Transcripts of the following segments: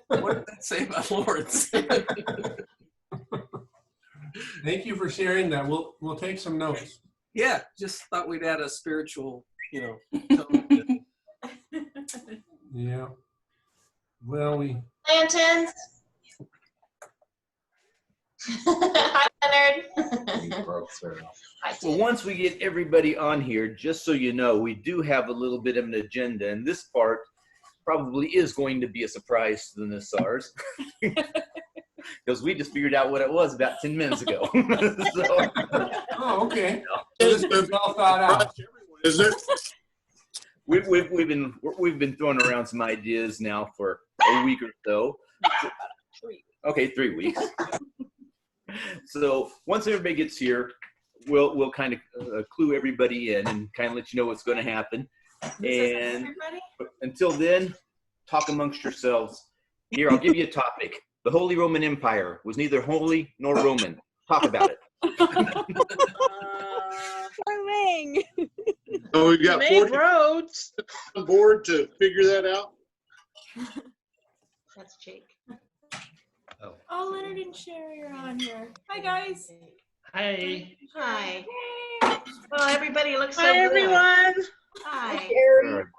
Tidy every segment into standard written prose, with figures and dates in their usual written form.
What did that say about Lawrence? Thank you for sharing that. We'll take some notes. Yeah, just thought we'd add a spiritual, tone. Yeah. Well, Lanterns. Hi, Leonard. Well, once we get everybody on here, just so you know, we do have a little bit of an agenda, and this part probably is going to be a surprise to the Nassars. Because we just figured out what it was about 10 minutes ago. So, oh, okay. So this is all thought out. Is it? We've been throwing around some ideas now for a week or so. Okay, 3 weeks. So once everybody gets here, we'll kind of clue everybody in and kind of let you know what's going to happen. And until then, talk amongst yourselves. Here, I'll give you a topic. The Holy Roman Empire was neither holy nor Roman. Talk about it. So we've got Made 40 roads. on board to figure that out. That's Jake. Oh, Leonard and Sherry are on here. Hi, guys. Hi. Hi. Well, everybody looks so Hi, good. everyone. Hi.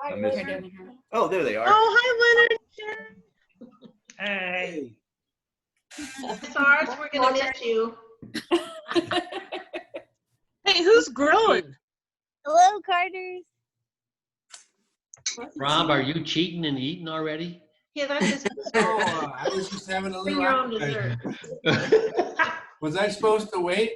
I missed you. Oh, there they are. Oh, hi, Leonard. Hey. Stars, we're gonna miss you. Hey, who's grilling? Hello, Carters. Rob, are you cheating and eating already? Yeah, that's just Oh, I was just having a bring little your own appetizer. dessert. Was I supposed to wait?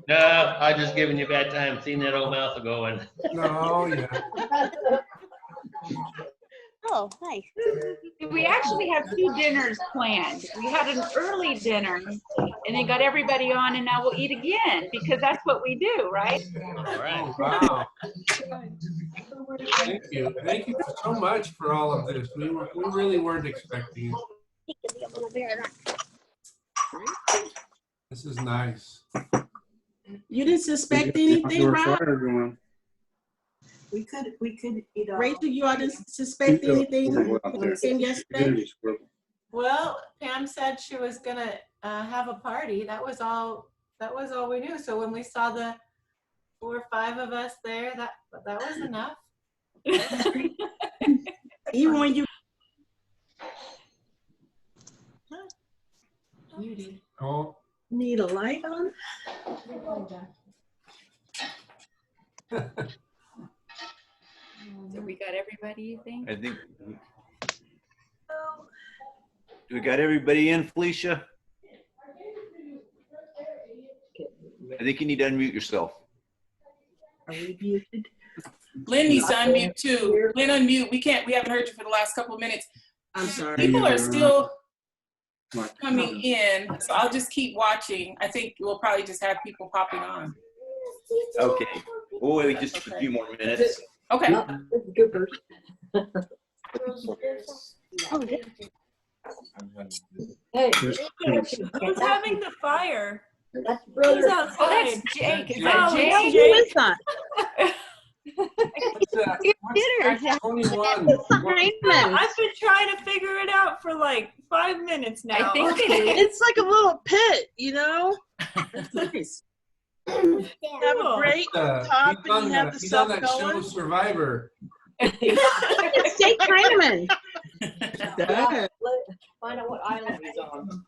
No, I just giving you a bad time, seeing that old mouth going. No, yeah. Oh, nice. We actually have 2 dinners planned. We had an early dinner and then got everybody on, and now we'll eat again because that's what we do, right? All right. Wow. Thank you. Thank you so much for all of this. We really weren't expecting it. This is nice. You didn't suspect anything, Rob? We could eat off. Rachel, you all didn't suspect anything when you came yesterday? Well, Pam said she was gonna have a party. That was all we knew. So when we saw the 4 or 5 of us there, that was enough. Even when you Muted. Oh. Need a light on? So we got everybody, you think? I think we got everybody in, Felicia. I think you need to unmute yourself. Are we muted? Lynn needs to unmute too. Lynn, unmute. We haven't heard you for the last couple of minutes. I'm sorry. People are still coming in, so I'll just keep watching. I think we'll probably just have people popping on. Okay. We'll wait just a few more minutes. Okay. Good person. Hey, Who's having the fire? that's Who's brother. outside? Oh, that's Jake. Is that Oh, Jake? Jake. Who is that? What's 21? I've been trying to figure it out for like 5 minutes now. I think it is. It's like a little pit, you know? That's nice. You have a great top and you have the he's on stuff that show going. Survivor. It's Jake Hyman. Yeah. Find out what island he's on.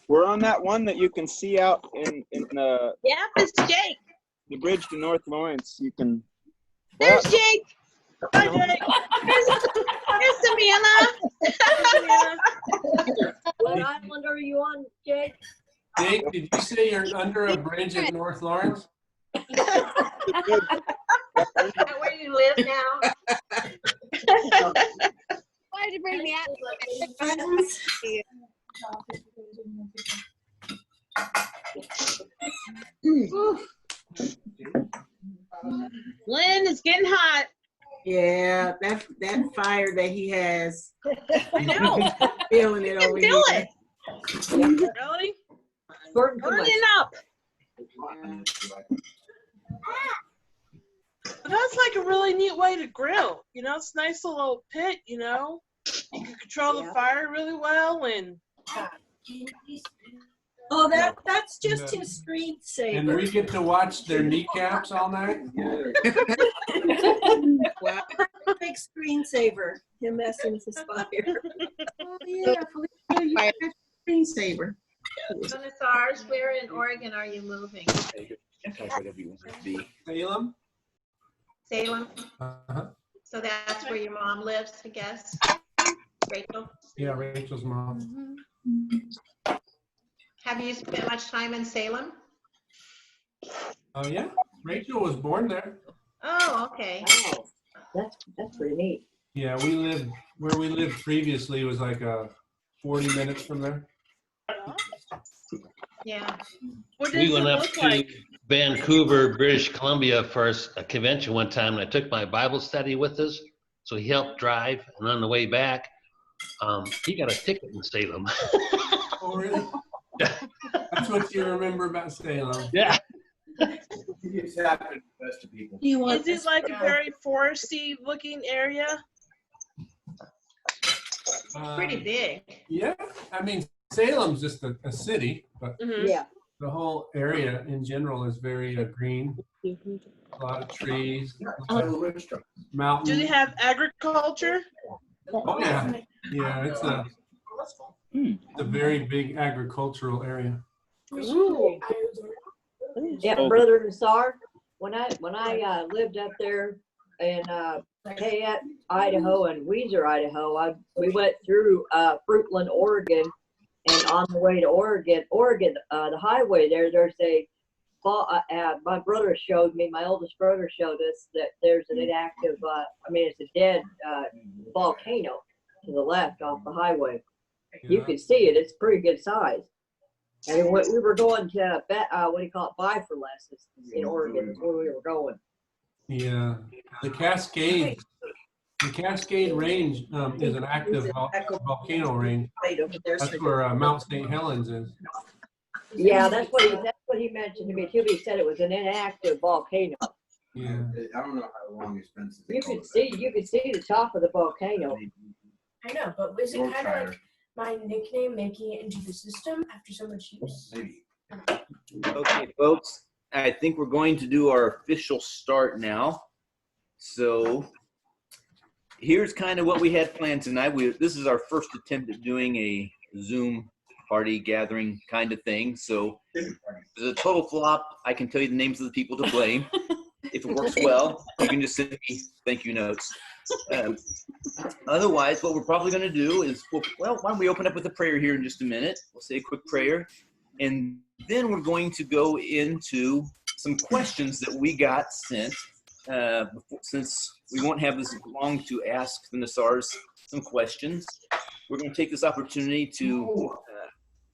We're on that one that you can see out in Yep, it's Jake. the bridge to North Lawrence. You can. There's Jake. Hi, Jake. There's Samantha. What island are you on, Jake? Jake, did you say you're under a bridge at North Lawrence? Is that where you live now? Why did you bring me out? Lynn, it's getting hot. Yeah, that fire that he has. I know. Feeling it over Feel here. it. Really? Burning up. That's like a really neat way to grill. You know, it's a nice little pit, you know. You can control the fire really well and Oh, that's just his screensaver. And we get to watch their kneecaps all night. Big screensaver. Him messing with his fire. Oh, yeah, Felicia, you got a screensaver. So Nassars, where in Oregon are you moving? Whatever you want it to be. Salem? Salem? Uh-huh. So that's where your mom lives, I guess? Rachel? Yeah, Rachel's mom. Have you spent much time in Salem? Oh, yeah. Rachel was born there. Oh, okay. Oh, that's pretty neat. Yeah, where we lived previously was like 40 minutes from there. Yeah. what does We it went up look to like? Vancouver, British Columbia for a convention one time, and I took my Bible study with us. So he helped drive, and on the way back, he got a ticket in Salem. Oh, really? That's what you remember about Salem. Yeah. It's happened to the best of people. Is it like a very foresty looking area? Pretty big. Yeah, I mean, Salem's just a city, but Yeah. the whole area in general is very green. A lot of trees, mountains. Do they have agriculture? Oh, yeah. Yeah, it's a very big agricultural area. Ooh. Yeah, brother Nassar, when I lived up there in Payette, Idaho, and Weiser, Idaho, we went through Fruitland, Oregon, and on the way to Oregon, the highway there's a my brother showed me, my oldest brother showed us that there's an inactive, it's a dead volcano to the left off the highway. You can see it; it's pretty good size. And we were going to Bifurless in Oregon is where we were going. Yeah, the Cascade Range is an active volcano range. That's where Mount St. Helens is. Yeah, that's what he mentioned to me too. He said it was an inactive volcano. Yeah. I don't know how long it's been since. You could see the top of the volcano. I know, but was it kind of like my nickname making it into the system after so much use? Okay, folks, I think we're going to do our official start now. So here's kind of what we had planned tonight. This is our first attempt at doing a Zoom party gathering kind of thing. So if it's a total flop, I can tell you the names of the people to blame. If it works well, you can just send me thank you notes. Otherwise, what we're probably going to do is, well, why don't we open up with a prayer here in just a minute? We'll say a quick prayer. And then we're going to go into some questions that we got sent. Since we won't have this long to ask the Nassars some questions, we're going to take this opportunity to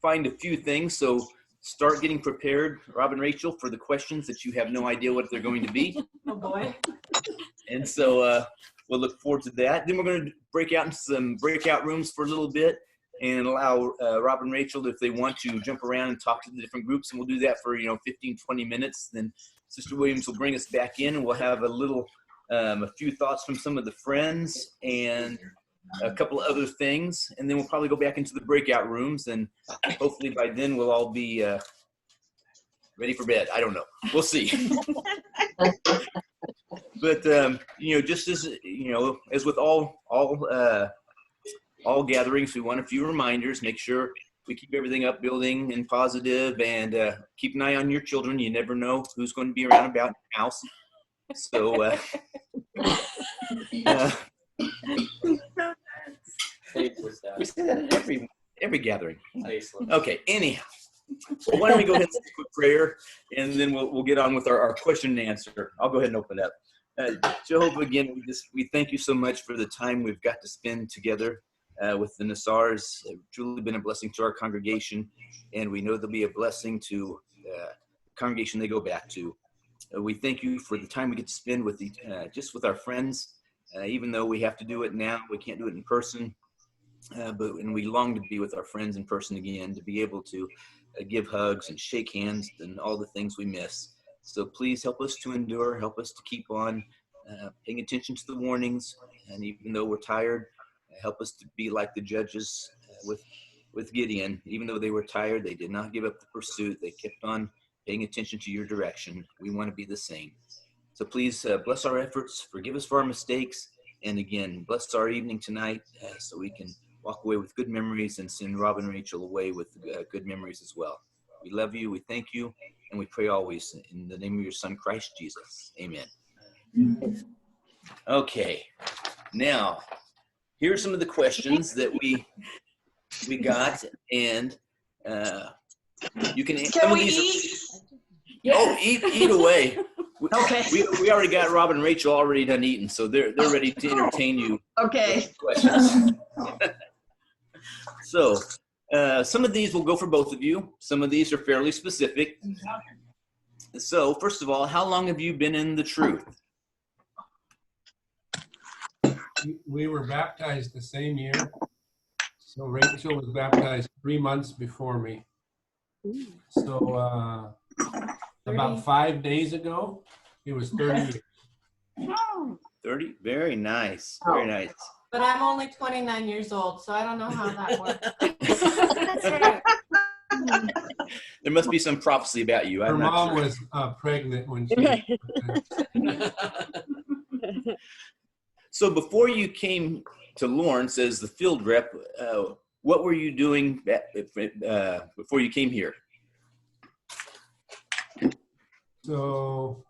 find a few things. So start getting prepared, Rob and Rachel, for the questions that you have no idea what they're going to be. Oh boy. And so we'll look forward to that. Then we're going to break out into some breakout rooms for a little bit and allow Rob and Rachel, if they want to, jump around and talk to the different groups. And we'll do that for 15, 20 minutes. Then Sister Williams will bring us back in, and we'll have a few thoughts from some of the friends and a couple of other things. And then we'll probably go back into the breakout rooms, and hopefully by then we'll all be ready for bed. I don't know. We'll see. But just as with all gatherings, we want a few reminders. Make sure we keep everything upbuilding and positive, and keep an eye on your children. You never know who's going to be around about in the house. So we say that at every gathering. Okay, anyhow. Well, why don't we go ahead and say a quick prayer, and then we'll get on with our question and answer. I'll go ahead and open it up. Jehovah, again, we thank you so much for the time we've got to spend together with the Nassars. It's truly been a blessing to our congregation, and we know they'll be a blessing to the congregation they go back to. We thank you for the time we get to spend with just with our friends, even though we have to do it now. We can't do it in person, and we long to be with our friends in person again, to be able to give hugs and shake hands and all the things we miss. So please help us to endure, help us to keep on paying attention to the warnings, and even though we're tired, help us to be like the judges with Gideon. Even though they were tired, they did not give up the pursuit. They kept on paying attention to your direction. We want to be the same. So please bless our efforts, forgive us for our mistakes, and again, bless our evening tonight so we can walk away with good memories and send Rob and Rachel away with good memories as well. We love you, we thank you, and we pray always in the name of your Son, Christ Jesus. Amen. Okay, now, here are some of the questions that we got, and you can Can we eat? Oh, eat away. Okay. We already got Rob and Rachel already done eating, so they're ready to entertain you. Okay. With questions. So some of these will go for both of you. Some of these are fairly specific. So first of all, how long have you been in the truth? We were baptized the same year. So Rachel was baptized 3 months before me. So about 5 days ago, it was 30 years. 30? Very nice. Very nice. But I'm only 29 years old, so I don't know how that works. There must be some prophecy about you. Her I'm not mom sure. was pregnant when she So before you came to Lawrence as the field rep, what were you doing before you came here? So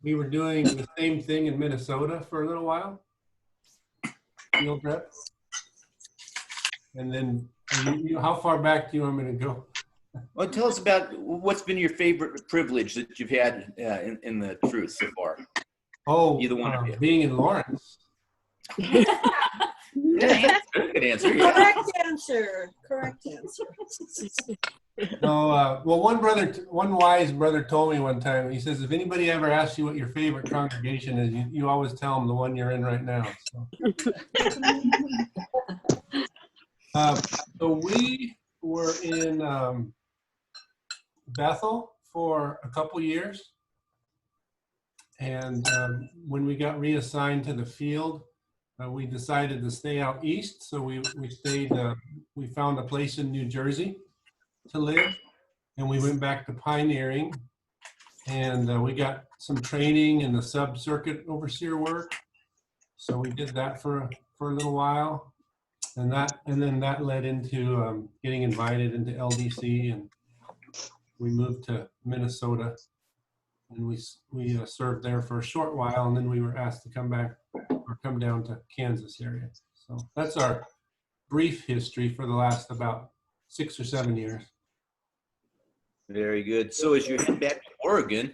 we were doing the same thing in Minnesota for a little while, field rep. And then, how far back do you want me to go? Well, tell us about what's been your favorite privilege that you've had in the truth so far. Oh, either one of you. Being in Lawrence. Good answer. Yeah. Correct answer. Correct answer. No, well, one wise brother told me one time, he says, if anybody ever asks you what your favorite congregation is, you always tell them the one you're in right now. So we were in Bethel for a couple years. And when we got reassigned to the field, we decided to stay out east. So we stayed, we found a place in New Jersey to live, and we went back to pioneering, and we got some training in the sub-circuit overseer work. So we did that for a little while, and then that led into getting invited into LDC, and we moved to Minnesota, and we served there for a short while, and then we were asked to come back or come down to Kansas area. So that's our brief history for the last about 6 or 7 years. Very good. So as you head back to Oregon,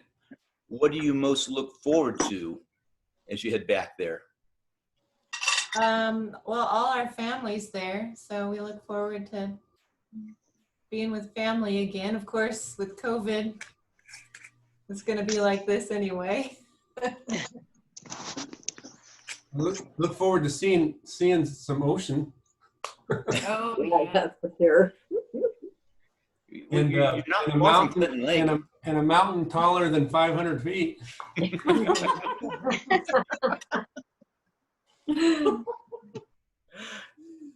what do you most look forward to as you head back there? Well, all our family's there, so we look forward to being with family again. Of course, with COVID, it's going to be like this anyway. Look forward to seeing some ocean. Oh, yeah, that's for sure. And a mountain taller than 500 feet.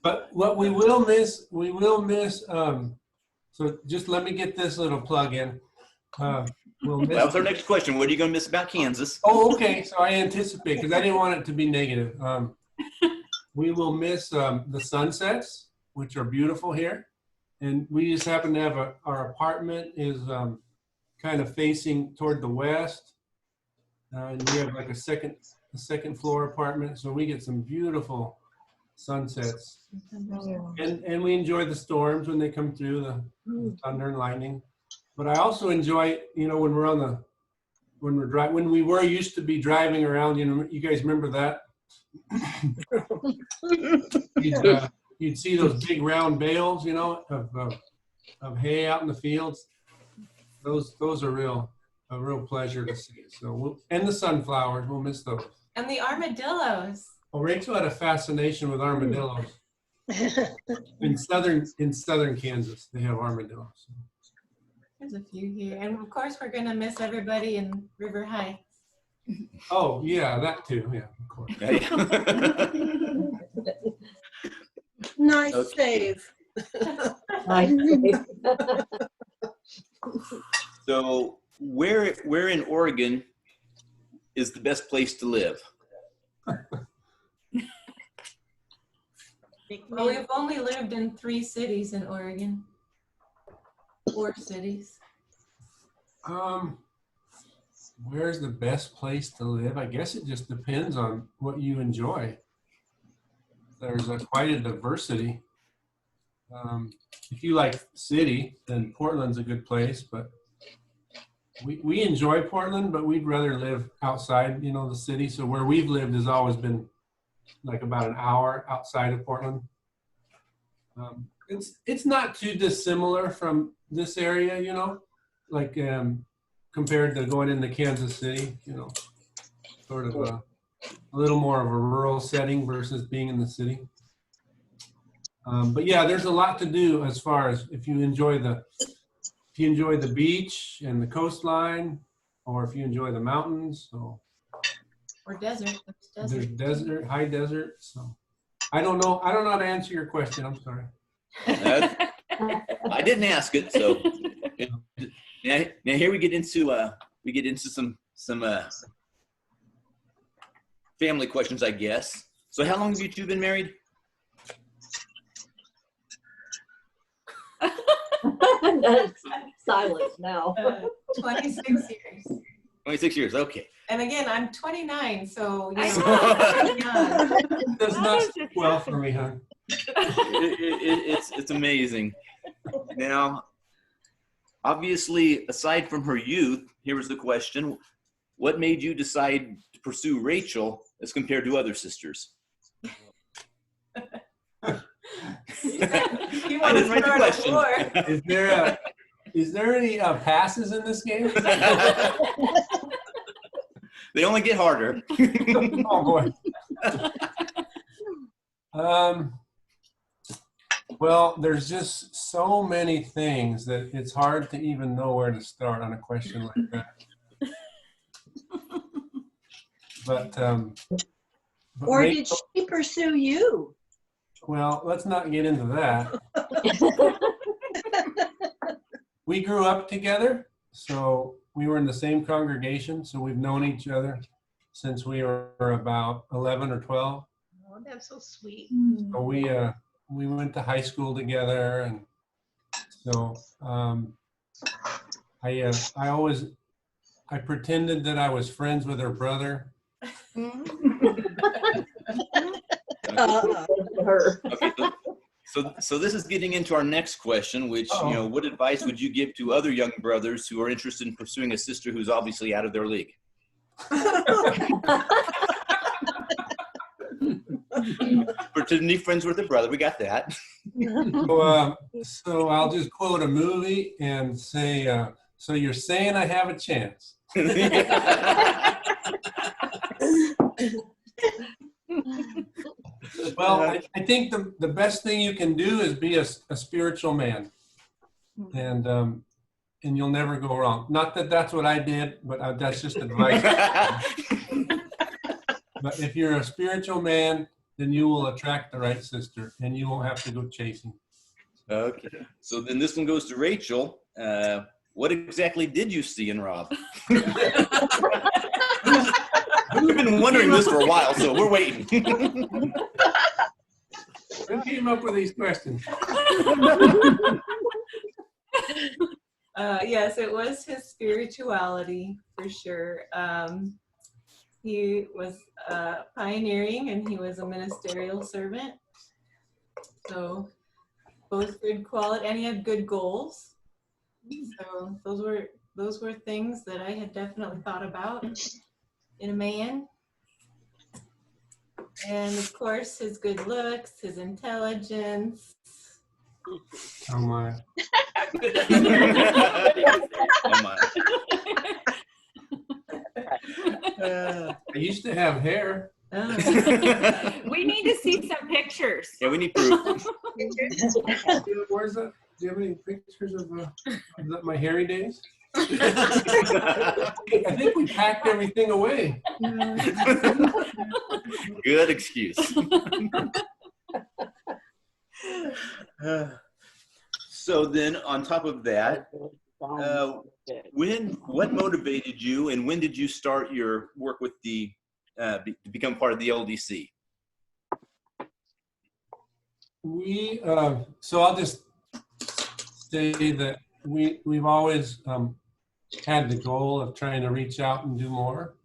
But what we will miss, so just let me get this little plug in. We'll miss. That was our next question. What are you going to miss about Kansas? Oh, okay. So I anticipate, because I didn't want it to be negative. We will miss the sunsets, which are beautiful here. And we just happen to have our apartment is kind of facing toward the west. And we have like a second floor apartment. So we get some beautiful sunsets. And we enjoy the storms when they come through, the thunder and lightning. But I also enjoy, when we were used to be driving around, you guys remember that? You'd see those big round bales, of hay out in the fields. Those are a real pleasure to see. So and the sunflowers, we'll miss those. And the armadillos. Well, Rachel had a fascination with armadillos. In southern Kansas, they have armadillos. There's a few here. And of course, we're going to miss everybody in River Heights. Oh, yeah, that too. Yeah, of course. Nice Okay. save. So where in Oregon is the best place to live? Well, we've only lived in 3 cities in Oregon. 4 cities. Where's the best place to live? I guess it just depends on what you enjoy. There's quite a diversity. If you like city, then Portland's a good place, but we enjoy Portland, but we'd rather live outside, the city. So where we've lived has always been like about an hour outside of Portland. It's not too dissimilar from this area, like compared to going into Kansas City, sort of a little more of a rural setting versus being in the city. But yeah, there's a lot to do as far as if you enjoy the beach and the coastline, or if you enjoy the mountains. So Or desert. there's desert, high desert. So I don't know how to answer your question. I'm sorry. I didn't ask it, so now here we get into some family questions, I guess. So how long have you two been married? That's silence now. 26 years. 26 years, okay. And again, I'm 29, so Does not speak well for me, huh? It's amazing. Now, obviously, aside from her youth, here was the question: what made you decide to pursue Rachel as compared to other sisters? You I want to didn't write the start a question. war. Is there any passes in this game? They only get harder. Oh boy. Well, there's just so many things that it's hard to even know where to start on a question like that. But Or did she pursue you? well, let's not get into that. We grew up together, so we were in the same congregation, so we've known each other since we were about 11 or 12. Oh, that's so sweet. So we went to high school together, and so I pretended that I was friends with her brother. Okay, so this is getting into our next question, which, what advice would you give to other young brothers who are interested in pursuing a sister who's obviously out of their league? Pretend to be friends with their brother, we got that. So I'll just quote a movie and say, so you're saying I have a chance. Well, I think the best thing you can do is be a spiritual man, and you'll never go wrong. Not that that's what I did, but that's just advice. But if you're a spiritual man, then you will attract the right sister, and you won't have to go chasing. Okay, so then this one goes to Rachel. What exactly did you see in Rob? We've been wondering this for a while, so we're waiting. Who came up with these questions? Yes, it was his spirituality for sure. He was pioneering, and he was a ministerial servant. So both good quality, and he had good goals. So those were things that I had definitely thought about in a man. And of course, his good looks, his intelligence. Oh my. Oh my. I used to have hair. We need to see some pictures. Yeah, we need proof. Where's that? Do you have any pictures of my hairy days? I think we packed everything away. Good excuse. So then, on top of that, what motivated you, and when did you start your work with the to become part of the LDC? So I'll just say that we've always had the goal of trying to reach out and do more,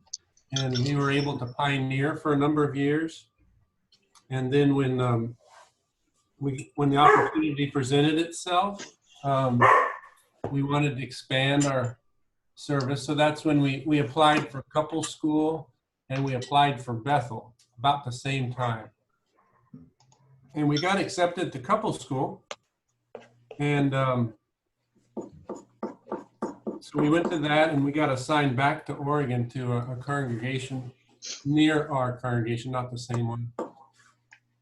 and we were able to pioneer for a number of years. And then when the opportunity presented itself, we wanted to expand our service. So that's when we applied for couple school, and we applied for Bethel about the same time. And we got accepted to couple school. And so we went to that, and we got assigned back to Oregon to a congregation near our congregation, not the same one.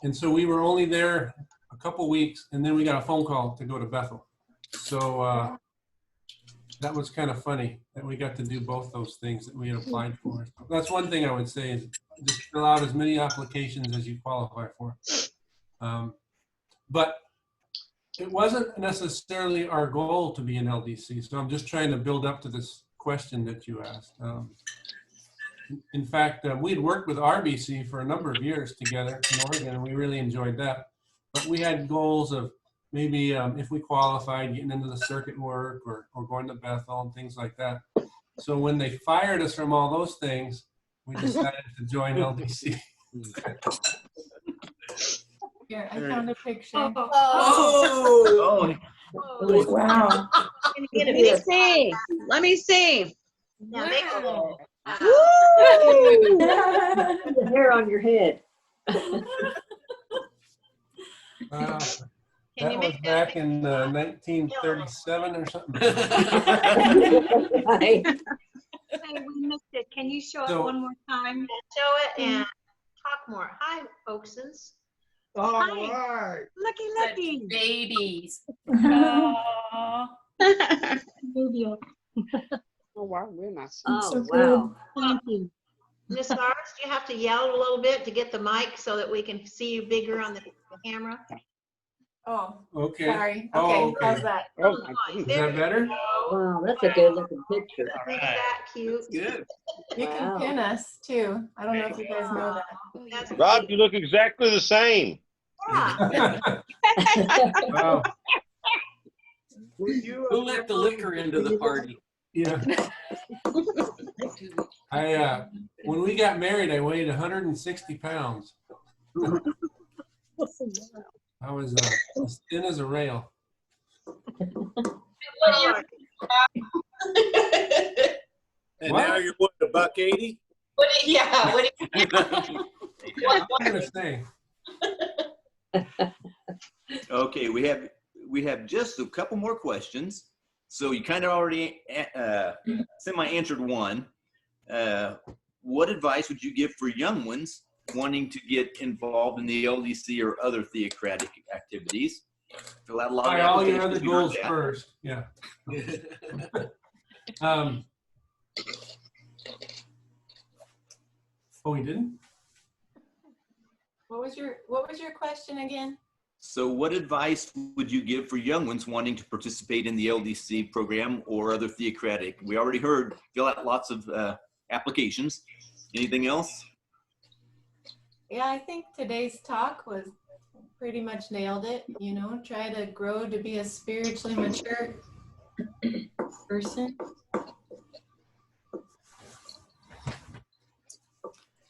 And so we were only there a couple weeks, and then we got a phone call to go to Bethel. So that was kind of funny that we got to do both those things that we had applied for. That's one thing I would say is just fill out as many applications as you qualify for. But it wasn't necessarily our goal to be an LDC. So I'm just trying to build up to this question that you asked. In fact, we had worked with RBC for a number of years together in Oregon, and we really enjoyed that. But we had goals of maybe if we qualified, getting into the circuit work or going to Bethel and things like that. So when they fired us from all those things, we decided to join LDC. Here, I found a picture. Oh. Wow. Let me see. Let me see. Now they go. Woo! The hair on your head. That was back in 1937 or something. Hey, we missed it. Can you show it So- one more time? Show it and talk more. Hi, folkses. All Hi. right. Looky. Babies. Video. Oh, wow, we're not. So Oh, good. wow. Thank you. Nassars, do you have to yell a little bit to get the mic so that we can see you bigger on the camera? Oh, Okay. sorry. Oh, Okay, okay. how's that? Oh, Is that better? wow, that's a good looking picture. Isn't that cute? Good. You can Wow. pin us too. I don't know if you guys know that. That's Rob, you look exactly the same. yeah. Wow. Who let the liquor into the party? Yeah. When we got married, I weighed 160 pounds. I was as thin as a rail. And What? now you're what, $1.80? Yeah. What am I gonna say? Okay, we have just a couple more questions. So you kind of already semi-answered one. What advice would you give for young ones wanting to get involved in the LDC or other theocratic activities? Fill out a lot of Try all your applications, other you heard goals that. first. Yeah. Oh, we didn't? What was your question again? So what advice would you give for young ones wanting to participate in the LDC program or other theocratic? We already heard fill out lots of applications. Anything else? Yeah, I think today's talk was pretty much nailed it. You know, try to grow to be a spiritually mature person.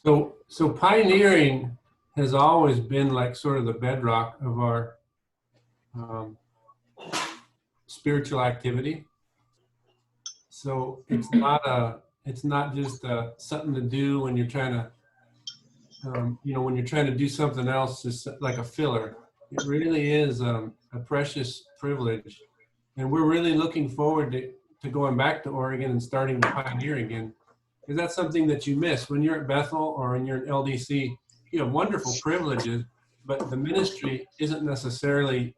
So pioneering has always been like sort of the bedrock of our spiritual activity. So it's not just something to do when you're trying to when you're trying to do something else, just like a filler. It really is a precious privilege, and we're really looking forward to going back to Oregon and starting to pioneer again, because that's something that you miss when you're at Bethel or when you're at LDC. You have wonderful privileges, but the ministry isn't necessarily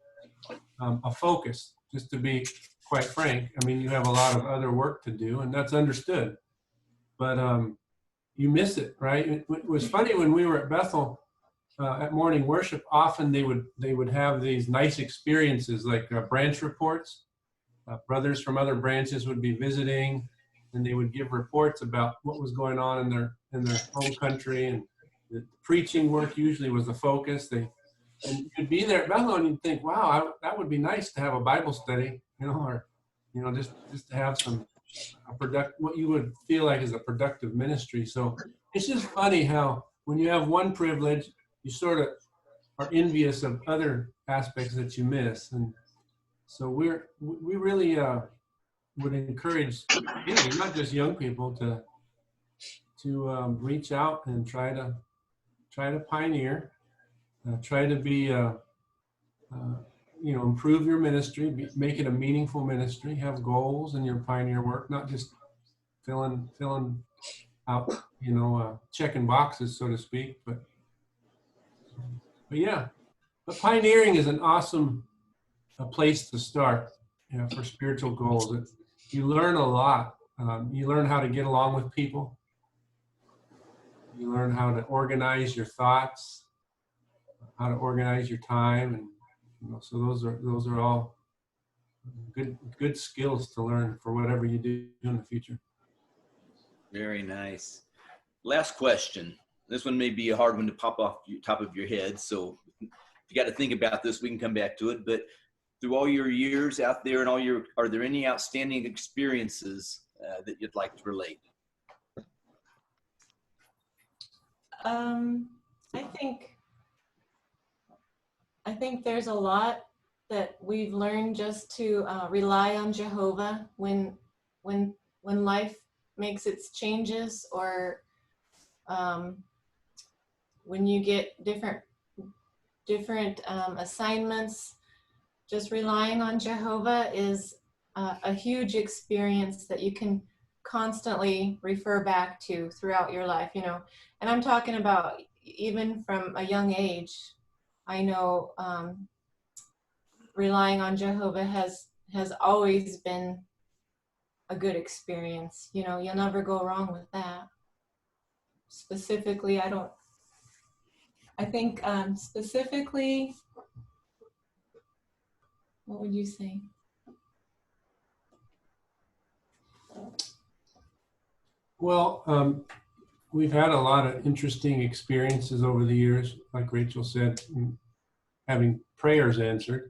a focus. Just to be quite frank. I mean, you have a lot of other work to do, and that's understood. But you miss it, right? It was funny when we were at Bethel at morning worship. Often they would have these nice experiences, like branch reports. Brothers from other branches would be visiting, and they would give reports about what was going on in their home country. And the preaching work usually was the focus. And you'd be there at Bethel and you'd think, wow, that would be nice to have a Bible study, or just to have some what you would feel like is a productive ministry. So it's just funny how when you have one privilege, you sort of are envious of other aspects that you miss. And so we really would encourage, not just young people, to reach out and try to pioneer, try to be improve your ministry, make it a meaningful ministry, have goals in your pioneer work, not just filling out, checking boxes, so to speak. But yeah, but pioneering is an awesome place to start, for spiritual goals. You learn a lot. You learn how to get along with people. You learn how to organize your thoughts, how to organize your time, and so those are all good skills to learn for whatever you do in the future. Very nice. Last question. This one may be a hard one to pop off the top of your head, so if you got to think about this, we can come back to it. But through all your years out there and are there any outstanding experiences that you'd like to relate? I think there's a lot that we've learned just to rely on Jehovah when life makes its changes, or when you get different assignments. Just relying on Jehovah is a huge experience that you can constantly refer back to throughout your life, and I'm talking about even from a young age. I know relying on Jehovah has always been a good experience. You'll never go wrong with that. Specifically, specifically, what would you say? Well, we've had a lot of interesting experiences over the years, like Rachel said, having prayers answered.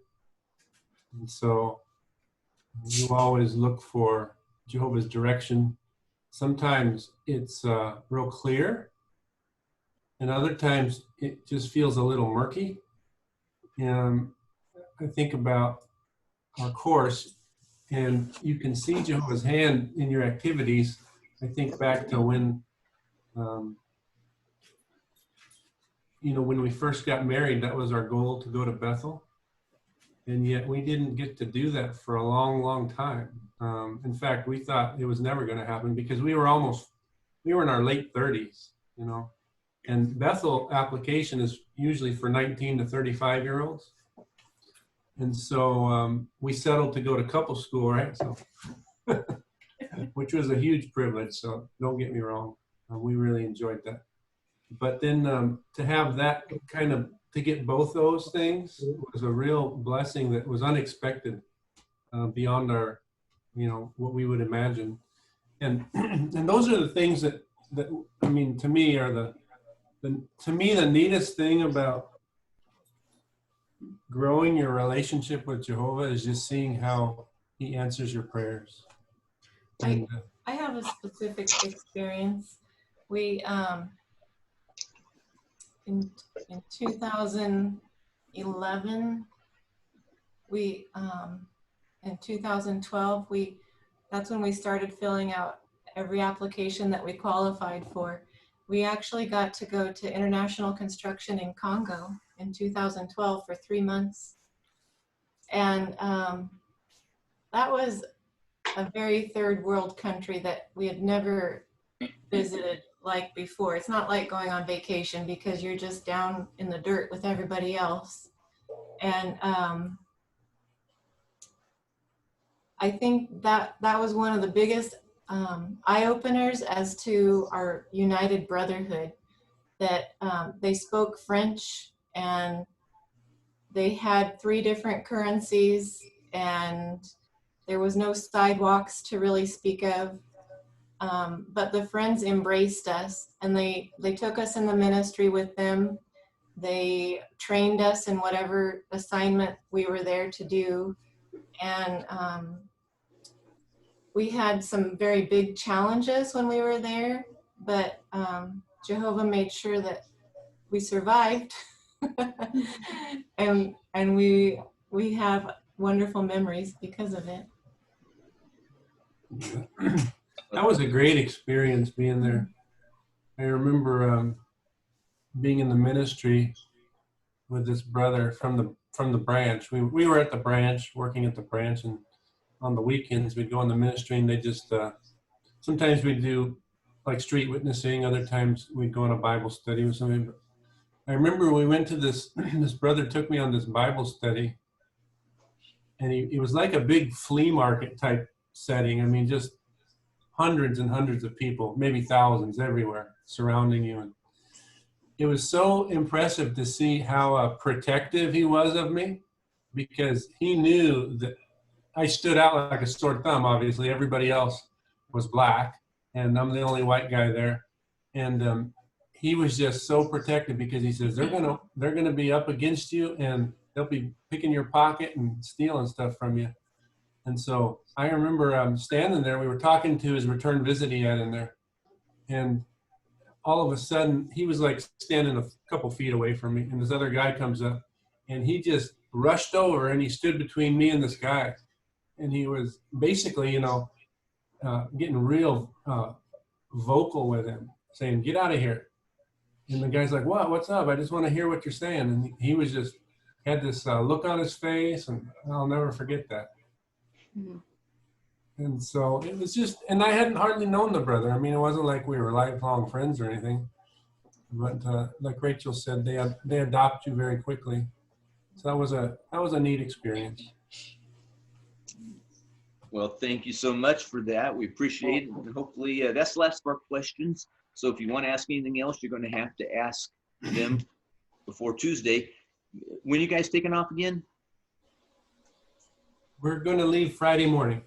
And so you always look for Jehovah's direction. Sometimes it's real clear, and other times it just feels a little murky. And I think about our course, and you can see Jehovah's hand in your activities. I think back to when when we first got married, that was our goal, to go to Bethel. And yet we didn't get to do that for a long, long time. In fact, we thought it was never going to happen because we were in our late 30s, and Bethel application is usually for 19 to 35-year-olds. And so we settled to go to couple school, right? So, which was a huge privilege. So don't get me wrong. We really enjoyed that. But then to have that to get both those things was a real blessing that was unexpected, beyond our, what we would imagine. And and those are the things that I mean, to me are the neatest thing about growing your relationship with Jehovah is just seeing how he answers your prayers. And, I have a specific experience. We in 2011, we in 2012, that's when we started filling out every application that we qualified for. We actually got to go to international construction in Congo in 2012 for 3 months. And that was a very third world country that we had never visited like before. It's not like going on vacation because you're just down in the dirt with everybody else. And I think that was one of the biggest eye-openers as to our united brotherhood, that they spoke French and they had 3 different currencies, and there was no sidewalks to really speak of. But the friends embraced us, and they took us in the ministry with them. They trained us in whatever assignment we were there to do. And we had some very big challenges when we were there, but Jehovah made sure that we survived. and we have wonderful memories because of it. That was a great experience being there. I remember being in the ministry with this brother from the branch. We were at the branch, working at the branch, and on the weekends we'd go in the ministry, and they just sometimes we'd do like street witnessing, other times we'd go on a Bible study with somebody. But I remember we went to this this brother took me on this Bible study, and it was like a big flea market type setting. I mean, just hundreds and hundreds of people, maybe thousands everywhere surrounding you. And it was so impressive to see how protective he was of me, because he knew that I stood out like a sore thumb. Obviously, everybody else was black, and I'm the only white guy there. And he was just so protective, because he says they're gonna be up against you, and they'll be picking your pocket and stealing stuff from you. And so I remember standing there. We were talking to his return visit he had in there, and all of a sudden he was like standing a couple feet away from me, and this other guy comes up, and he just rushed over and he stood between me and this guy, and he was basically, getting real vocal with him, saying, "Get out of here." And the guy's like, "What's up? I just want to hear what you're saying." And he was just had this look on his face, and I'll never forget that. And so it was just, and I hadn't hardly known the brother. I mean, it wasn't like we were lifelong friends or anything. But like Rachel said, they adopt you very quickly. So that was a neat experience. Well, thank you so much for that. We appreciate it. And hopefully that's the last of our questions. So if you want to ask anything else, you're going to have to ask them before Tuesday. When are you guys taking off again? We're going to leave Friday morning.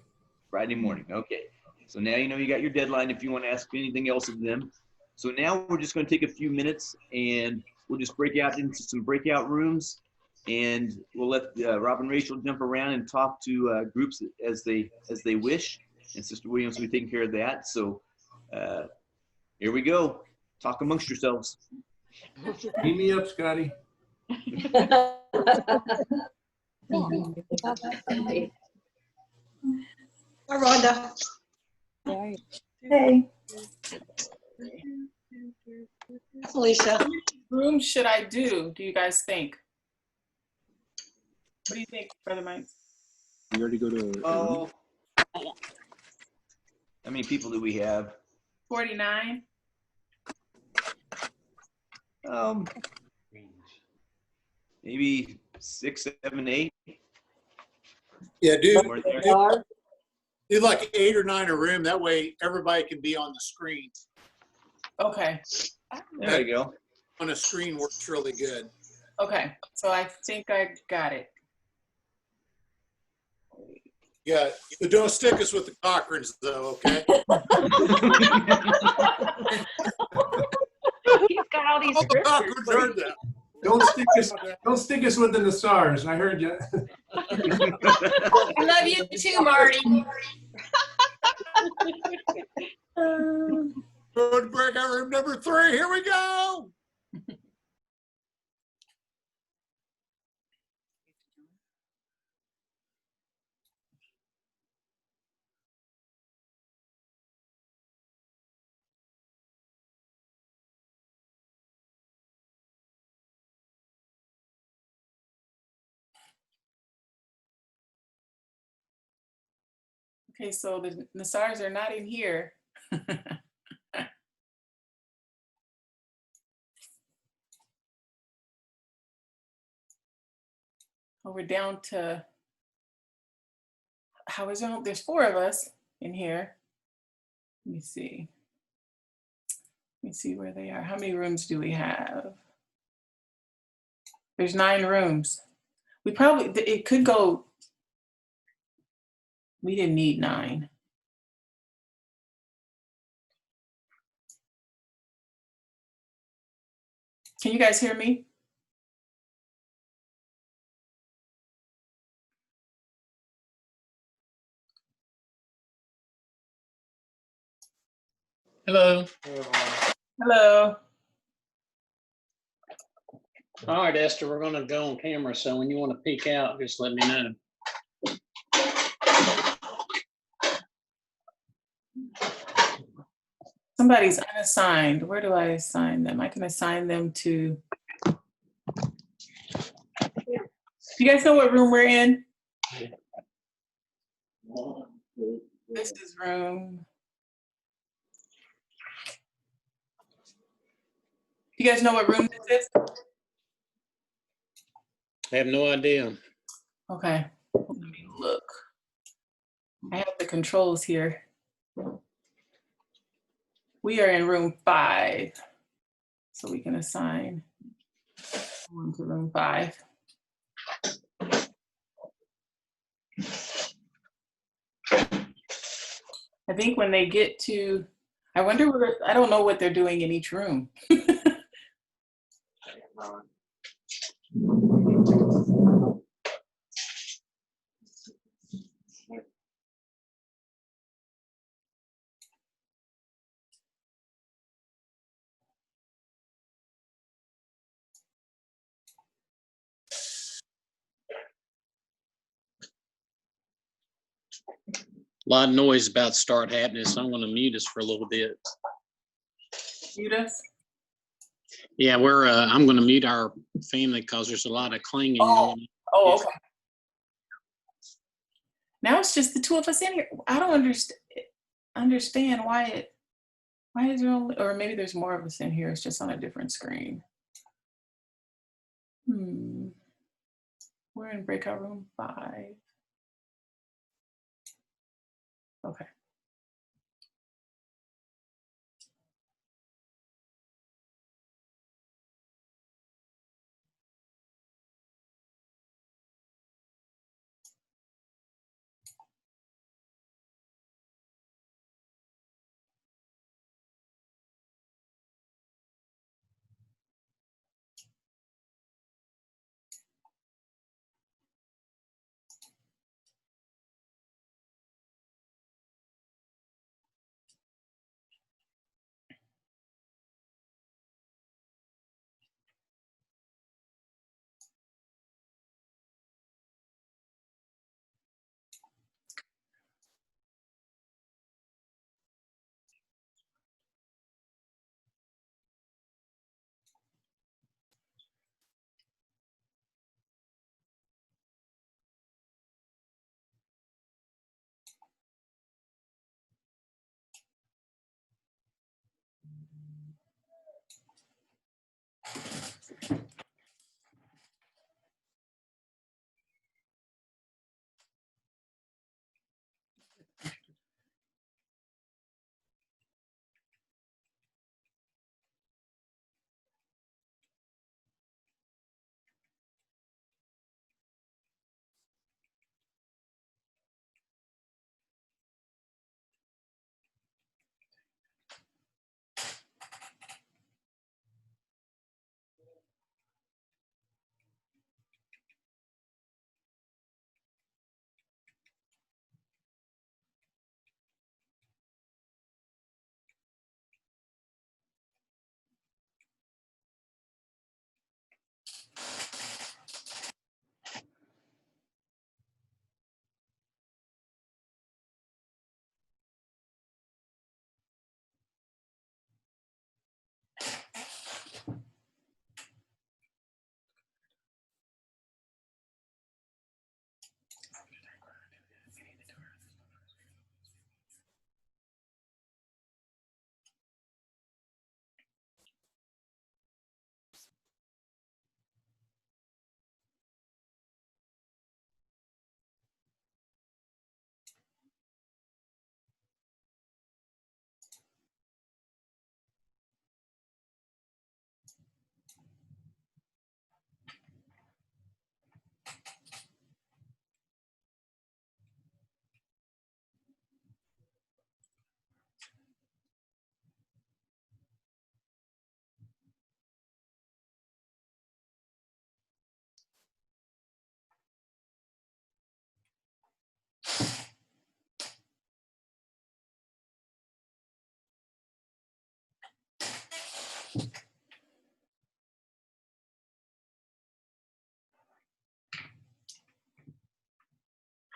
Friday morning. Okay. So now you know you got your deadline if you want to ask anything else of them. So now we're just going to take a few minutes, and we'll just break out into some breakout rooms, and we'll let Rob and Rachel jump around and talk to groups as they wish. And Sister Williams will be taking care of that. So here we go. Talk amongst yourselves. Beat me up, Scotty. Hi, Rhonda. Hey. Alicia. Which room should I do you guys think? What do you think, Brother Mike? You already go to. Oh, how many people do we have? 49? Maybe 6, 7, 8. Yeah, Somewhere there. do like 8 or 9 a room. That way everybody can be on the screen. Okay. There you go. On a screen works really good. Okay. So I think I got it. Yeah, but don't stick us with the Cochrans though, okay? He's got all these All the Cochrans heard that. Don't stick us with the Nassars. I heard you. I love you too, Marty. Breakout room number 3. Here we go. Okay, so the Nassars are not in here. Oh, we're down to there's 4 of us in here. Let me see. Let me see where they are. How many rooms do we have? There's 9 rooms. We probably, it could go, we didn't need 9. Can you guys hear me? Hello. Hello. All right, Esther, we're going to go on camera. So when you want to peek out, just let me know. Somebody's unassigned. Where do I assign them? I can assign them to. You guys know what room we're in? This is room. You guys know what room this is? I have no idea. Okay, let me look. I have the controls here. We are in room 5, so we can assign one to room 5. I think when they get to, I wonder where, I don't know what they're doing in each room. A lot of noise about to start happening, so I'm going to mute us for a little bit. Mute us? Yeah, I'm going to mute our family because there's a lot of clinging going on. Oh, okay. Now it's just the 2 of us in here. I don't understand why is there only, or maybe there's more of us in here. It's just on a different screen. We're in breakout room 5. Okay.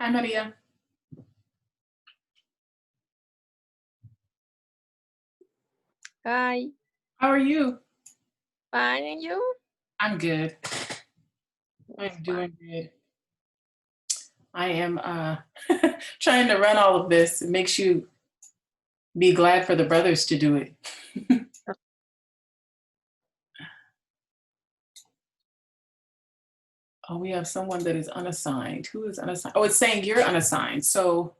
Hi, Maria. Hi. How are you? Fine, and you? I'm good. I'm doing good. I am trying to run all of this. It makes you be glad for the brothers to do it. Oh, we have someone that is unassigned. Who is unassigned? Oh, it's saying you're unassigned. So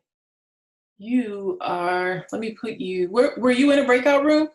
you are, let me put you, were you in a breakout room?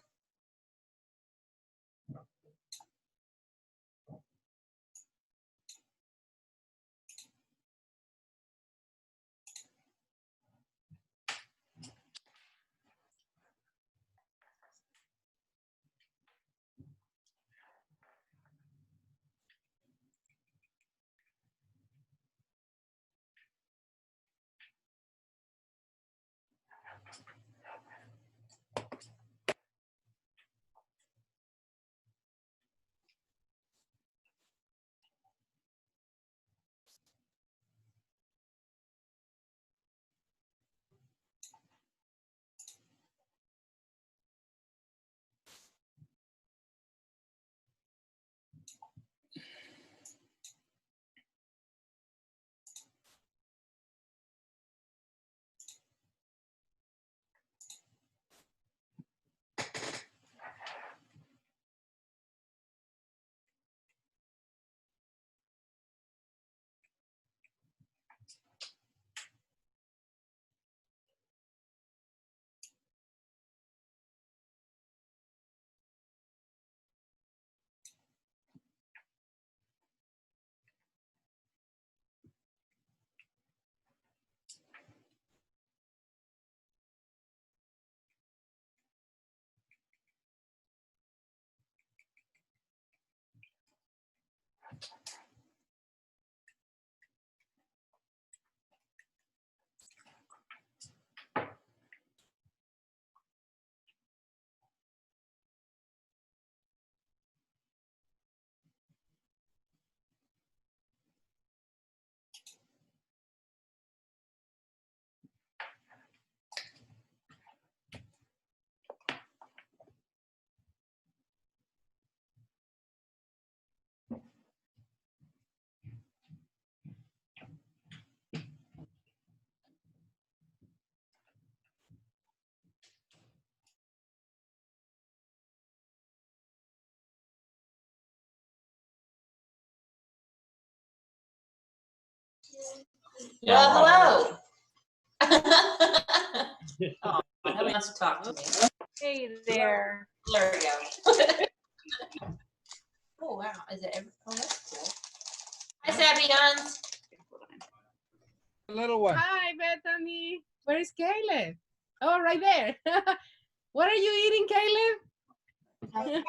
Well, hello. Oh, nobody wants to talk to me. Hey there. There we go. Oh, wow. Is it ever? Oh, that's cool. Hi, Sabians. Little one. Hi, Bethany. Where's Caleb? Oh, right there. What are you eating, Caleb?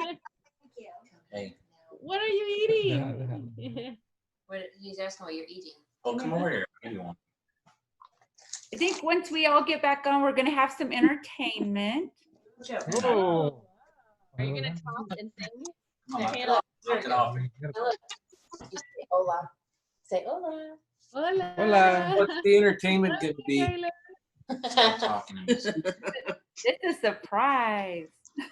Hey. What are you eating? What, he's asking what you're eating. Oh, come over here. I think once we all get back on, we're going to have some entertainment. Oh. Are you gonna talk and sing? Hola. Say hola. Hola. Hola. What's the entertainment going to be? It's a surprise.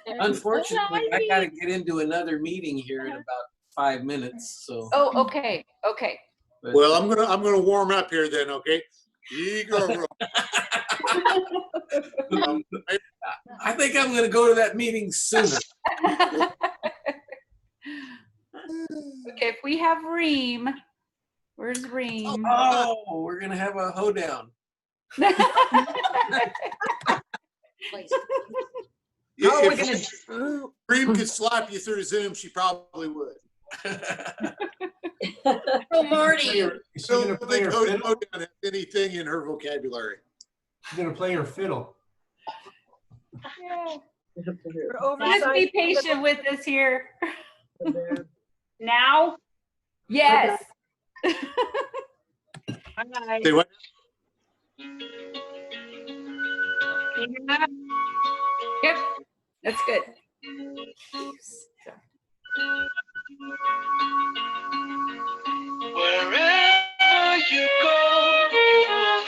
Unfortunately, I got to get into another meeting here in about 5 minutes. So. Oh, okay. Okay. Well, I'm gonna warm up here then, okay? I think I'm going to go to that meeting sooner. Okay, if we have Reem, where's Reem? Oh, we're going to have a hoedown. How are we gonna? Reem could slap you through Zoom. She probably would. Oh, Marty. Is she gonna play her fiddle? Hoedown has anything in her vocabulary. She's gonna play her fiddle. Yeah. Just be patient with us here. Now? Yes. Say what? Yep, that's good. Wherever you go, you will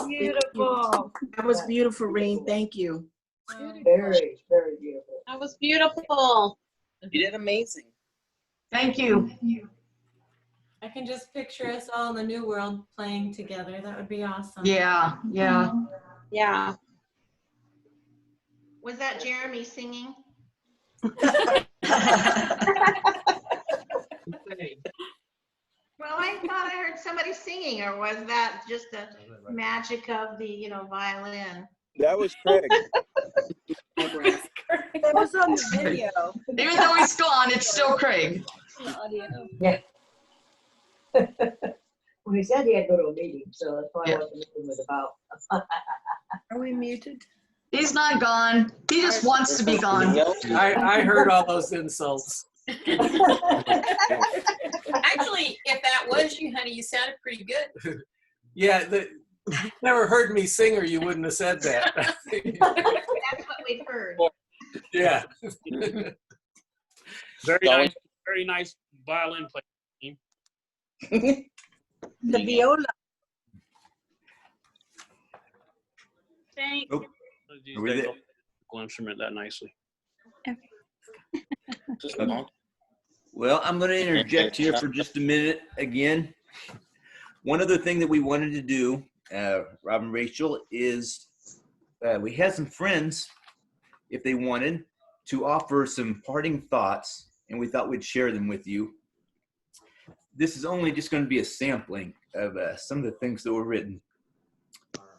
Beautiful. That was beautiful, Reen. Thank you. Very, very beautiful. That was beautiful. You did amazing. Thank you. I can just picture us all in the new world playing together. That would be awesome. Yeah, yeah. Yeah. Was that Jeremy singing? Well, I thought I heard somebody singing, or was that just the magic of the, violin? That was Craig. It was on the video. Even though he's gone, it's still Craig. Yeah. Well, he said he had to go to a meeting, so that's probably what the meeting was about. Are we muted? He's not gone. He just wants to be gone. I heard all those insults. Actually, if that was you, honey, you sounded pretty good. Yeah, you never heard me sing or you wouldn't have said that. That's what we've heard. Yeah. Very nice violin playing. The viola. Thanks. Oh, These are we guys there? don't play the instrument that nicely. Okay. Well, I'm going to interject here for just a minute again. One other thing that we wanted to do, Rob and Rachel, is we had some friends, if they wanted, to offer some parting thoughts, and we thought we'd share them with you. This is only just going to be a sampling of some of the things that were written.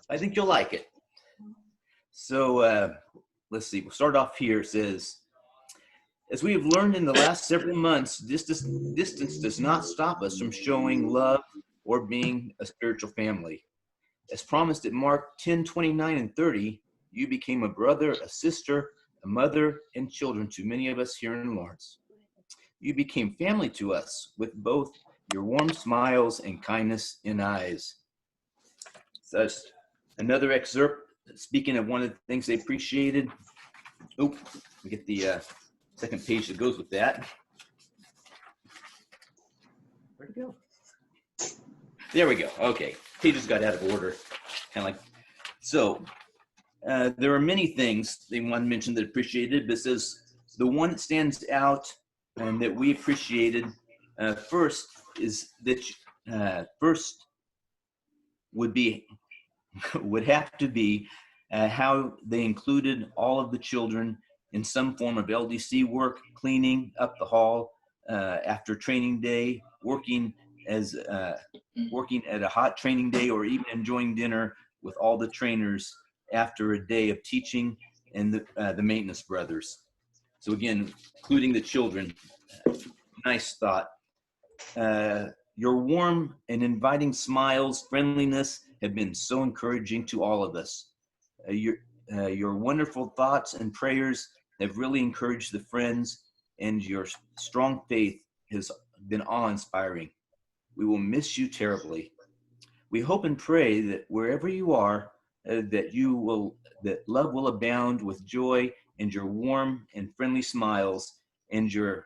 I think you'll like it. So let's see. We'll start off here. It says, as we have learned in the last several months, distance does not stop us from showing love or being a spiritual family. As promised at Mark 10:29 and 30, you became a brother, a sister, a mother, and children to many of us here in Lawrence. You became family to us with both your warm smiles and kindness in eyes. So that's another excerpt speaking of one of the things they appreciated. Oh, we get the second page that goes with that. Where'd it go? There we go. Okay, pages got out of order, kind of like So there are many things they want to mention that appreciated, but it says the one that stands out and that we appreciated first is that first would have to be how they included all of the children in some form of LDC work, cleaning up the hall after training day, working at a hot training day, or even enjoying dinner with all the trainers after a day of teaching, and the maintenance brothers. So again, including the children, nice thought. Your warm and inviting smiles, friendliness have been so encouraging to all of us. Your wonderful thoughts and prayers have really encouraged the friends, and your strong faith has been awe-inspiring. We will miss you terribly. We hope and pray that wherever you are, that love will abound with joy, and your warm and friendly smiles, and your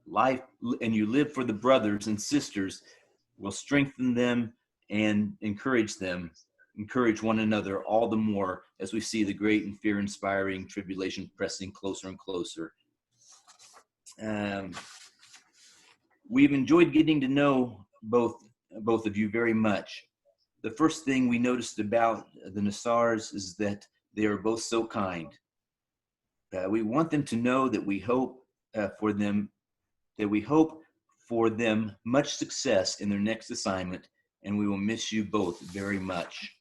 life, and you live for the brothers and sisters, will strengthen them and encourage one another all the more as we see the great and fear-inspiring tribulation pressing closer and closer. We've enjoyed getting to know both of you very much. The first thing we noticed about the Nassars is that they are both so kind. We want them to know that we hope for them much success in their next assignment, and we will miss you both very much.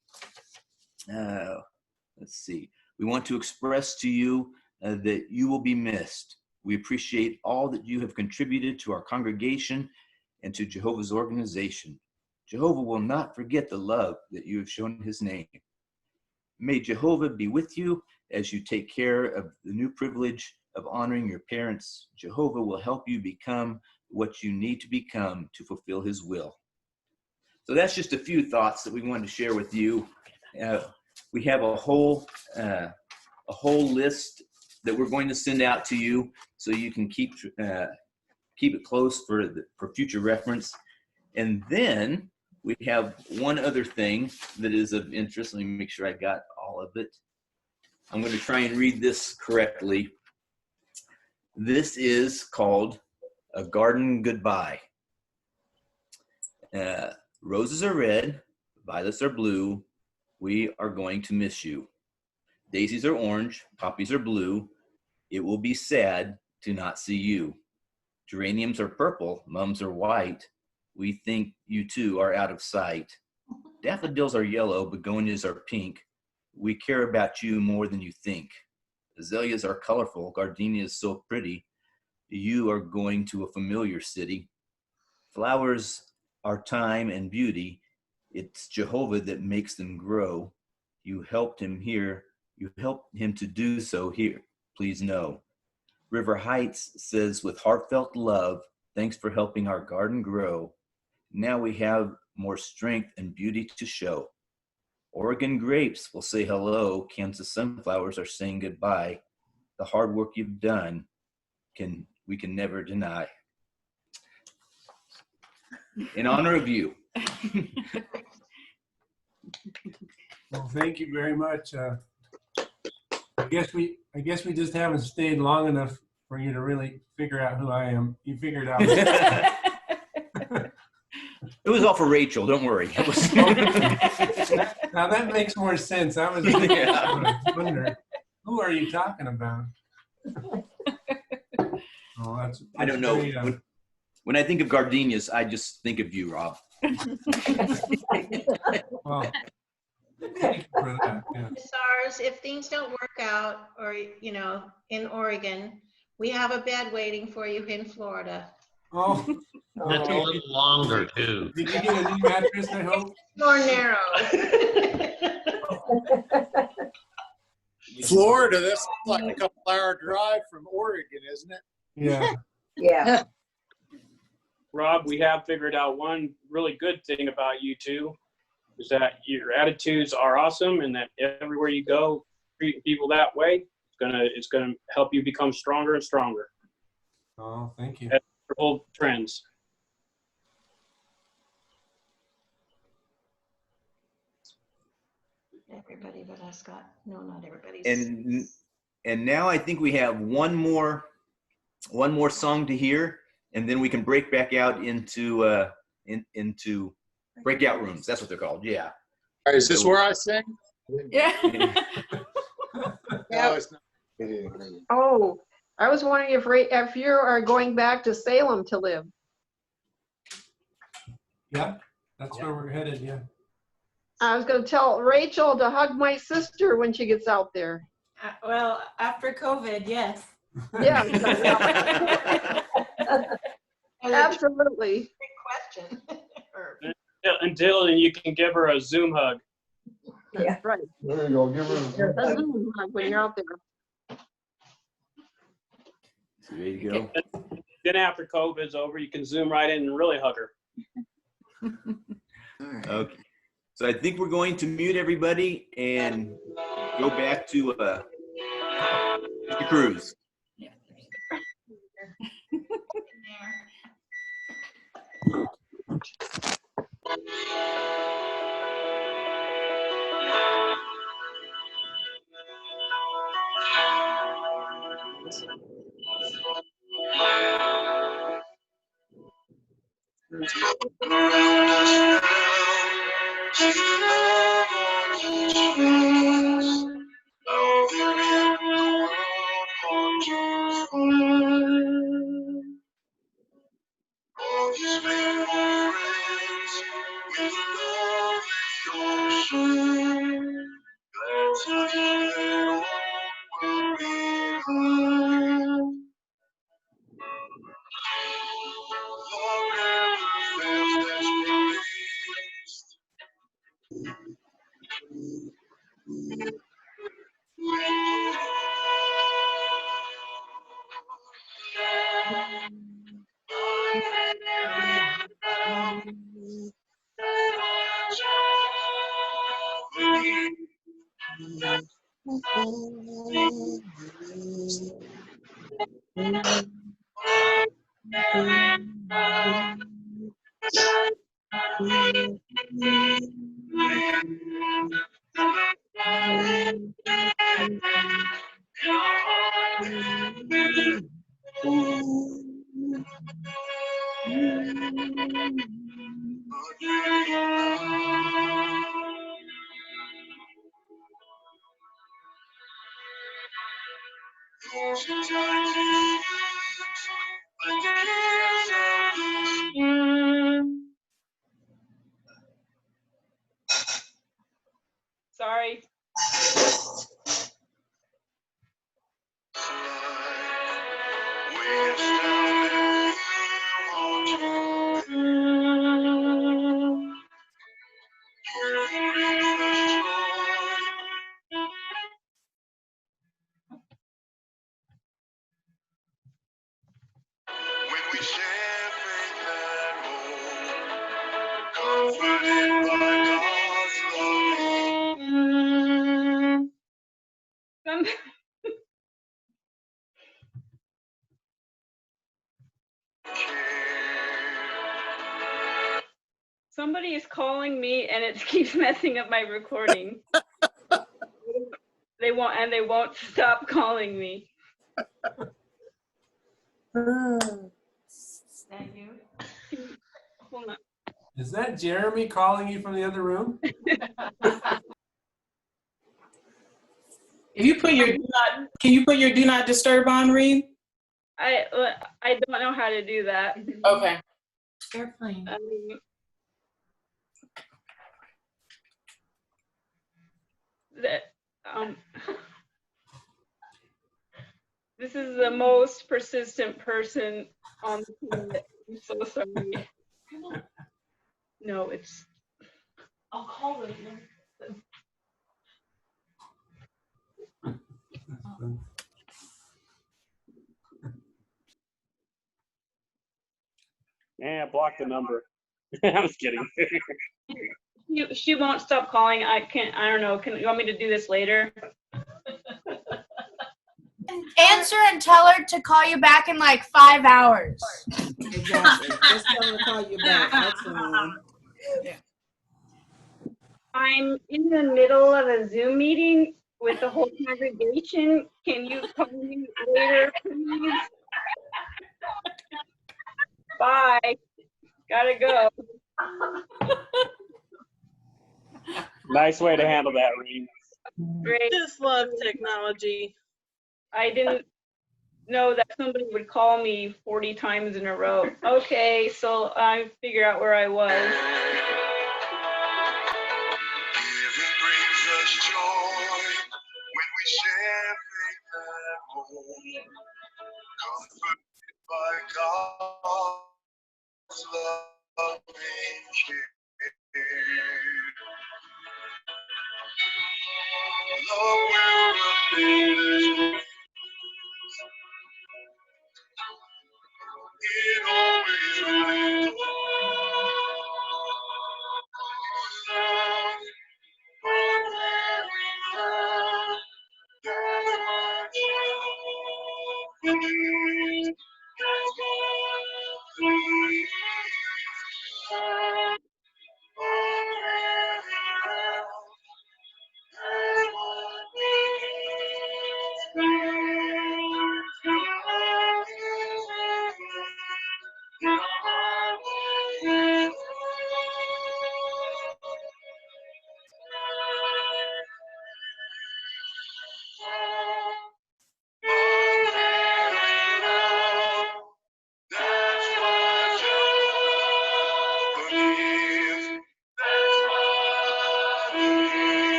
Let's see. We want to express to you that you will be missed. We appreciate all that you have contributed to our congregation and to Jehovah's organization. Jehovah will not forget the love that you have shown his name. May Jehovah be with you as you take care of the new privilege of honoring your parents. Jehovah will help you become what you need to become to fulfill his will. So that's just a few thoughts that we wanted to share with you. We have a whole list that we're going to send out to you, so you can keep it close for future reference. And then we have one other thing that is of interest. Let me make sure I got all of it. I'm going to try and read this correctly. This is called A Garden Goodbye. Roses are red, violets are blue. We are going to miss you. Daisies are orange, poppies are blue. It will be sad to not see you. Geraniums are purple, mums are white. We think you two are out of sight. Daffodils are yellow, begonias are pink. We care about you more than you think. Azaleas are colorful, gardenias so pretty. You are going to a familiar city. Flowers are time and beauty. It's Jehovah that makes them grow. You helped him here. You helped him to do so here. Please know. River Heights says with heartfelt love, thanks for helping our garden grow. Now we have more strength and beauty to show. Oregon grapes will say hello. Kansas sunflowers are saying goodbye. The hard work you've done we can never deny. In honor of you. Well, thank you very much. I guess we just haven't stayed long enough for you to really figure out who I am. You figured out. It was all for Rachel, don't worry. Now that makes more sense. I was wondering, who are you talking about? Oh, that's I don't know. very, when I think of gardenias, I just think of you, Rob. well, thank you for that. Yeah. SARS, if things don't work out, or, in Oregon, we have a bed waiting for you in Florida. Oh. That's a little longer, too. Did you get a new mattress, I hope? More narrow. Florida, that's like a couple-hour drive from Oregon, isn't it? Yeah. Yeah. Rob, we have figured out one really good thing about you two, is that your attitudes are awesome, and that everywhere you go, treating people that way, it's gonna help you become stronger and stronger. Oh, thank you. That's wonderful trends. everybody but us got, no, not everybody's. And now I think we have one more song to hear, and then we can break back out into into breakout rooms. That's what they're called. Yeah. All right, is this where I sing? Yeah. No, it's not. Oh, I was wondering if you are going back to Salem to live. Yeah, that's where we're headed, yeah. I was going to tell Rachel to hug my sister when she gets out there. Well, after COVID, yes. Yeah. Absolutely. Good question. Until you can give her a Zoom hug. Yeah, right. There you go. Give her A Zoom hug when you're out there. So there you go. Then after COVID's over, you can Zoom right in and really hug her. Okay. So I think we're going to mute everybody and go back to Mr. Cruz. Sorry. Somebody is calling me and it keeps messing up my recording. They won't stop calling me. Is that you? Hold on. Is that Jeremy calling you from the other room? If you put your can you put your do not disturb on, Reed? I don't know how to do that. Okay. Airplane. This is the most persistent person on the planet. I'm so sorry. No, it's. I'll call them. Yeah, block the number. I was kidding. She won't stop calling. I don't know. You want me to do this later? Answer and tell her to call you back in like 5 hours. Exactly. Just tell her to call you back. That's all. Yeah. I'm in the middle of a Zoom meeting with the whole congregation. Can you call me later, please? Bye. Gotta go. Nice way to handle that, Reed. Great. Just love technology. I didn't know that somebody would call me 40 times in a row. Okay, so I figured out where I was.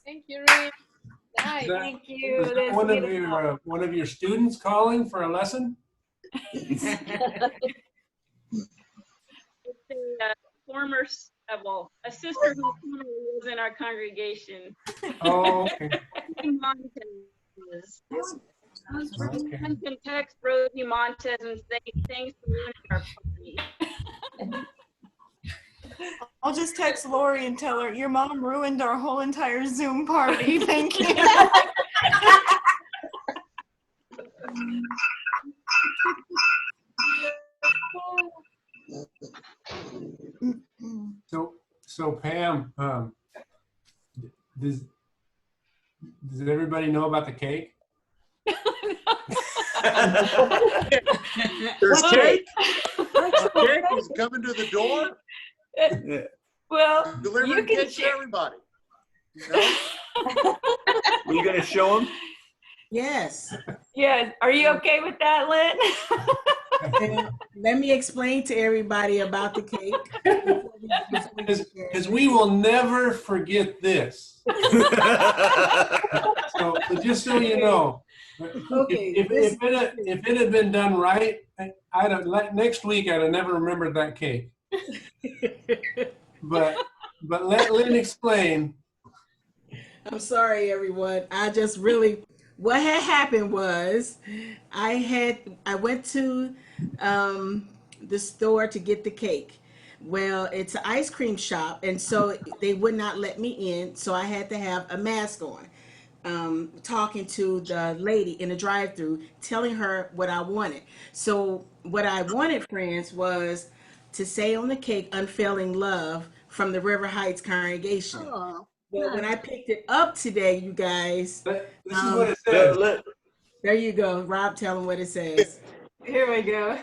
Thank you, Reed. Nice. Is that- Thank you. is that That's beautiful. one of your students calling for a lesson? It's a sister who formerly was in our congregation. Oh, okay. Montez. Okay. I can text Rosie Montez and say thanks for ruining our party. I'll just text Lori and tell her, your mom ruined our whole entire Zoom party. Thank you. So Pam, does everybody know about the cake? There's cake. Cake is coming to the door. Well, Delivering you can cake to share. everybody. You know? Were you gonna show them? Yes. Yeah, are you okay with that, Lynn? Let me explain to everybody about the cake. Because we will never forget this. So just so you know, Okay, if it had been done right, next week I'd have never remembered that cake. But let Lynn explain. I'm sorry, everyone. I just really, what had happened was I went to the store to get the cake. Well, it's an ice cream shop, and so they would not let me in, so I had to have a mask on. Talking to the lady in the drive-thru, telling her what I wanted. So what I wanted, friends, was to say on the cake, "Unfailing Love" from the River Heights congregation. Oh, But when I picked it up today, you guys, This is what it says. there you go. Rob, tell them what it says. Here we go.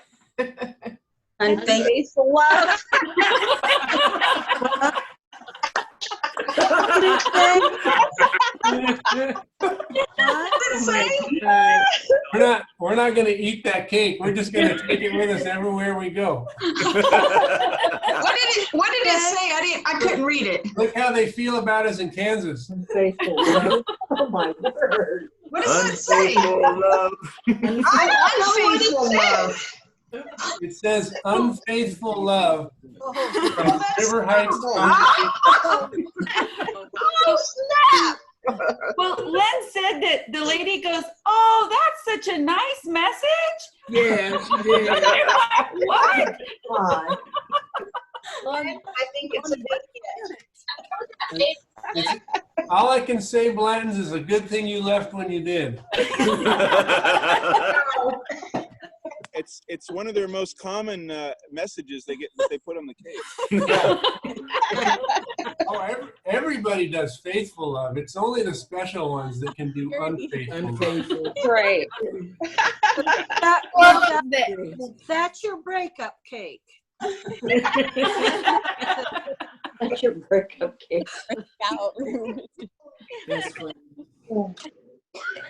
Unfaithful love. We're We're not gonna eat that cake. We're just gonna take it with us everywhere we go. What did it say? I couldn't read it. Look how they feel about us in Kansas. Unfaithful love. Oh my word. What does it say? Unfaithful love. Unfaithful love. It says unfaithful love from that's River Heights. Oh, snap! Well, Len said that the lady goes, "Oh, that's such a nice message." Yeah, she did. What? I think it's a good It's, all I can say, Blanton's, is a good thing you left when you did. It's one of their most common messages they put on the cake. Oh, everybody does faithful love. It's only the special ones that can do unfaithful love. Right. That's your breakup cake. That's your breakup cake.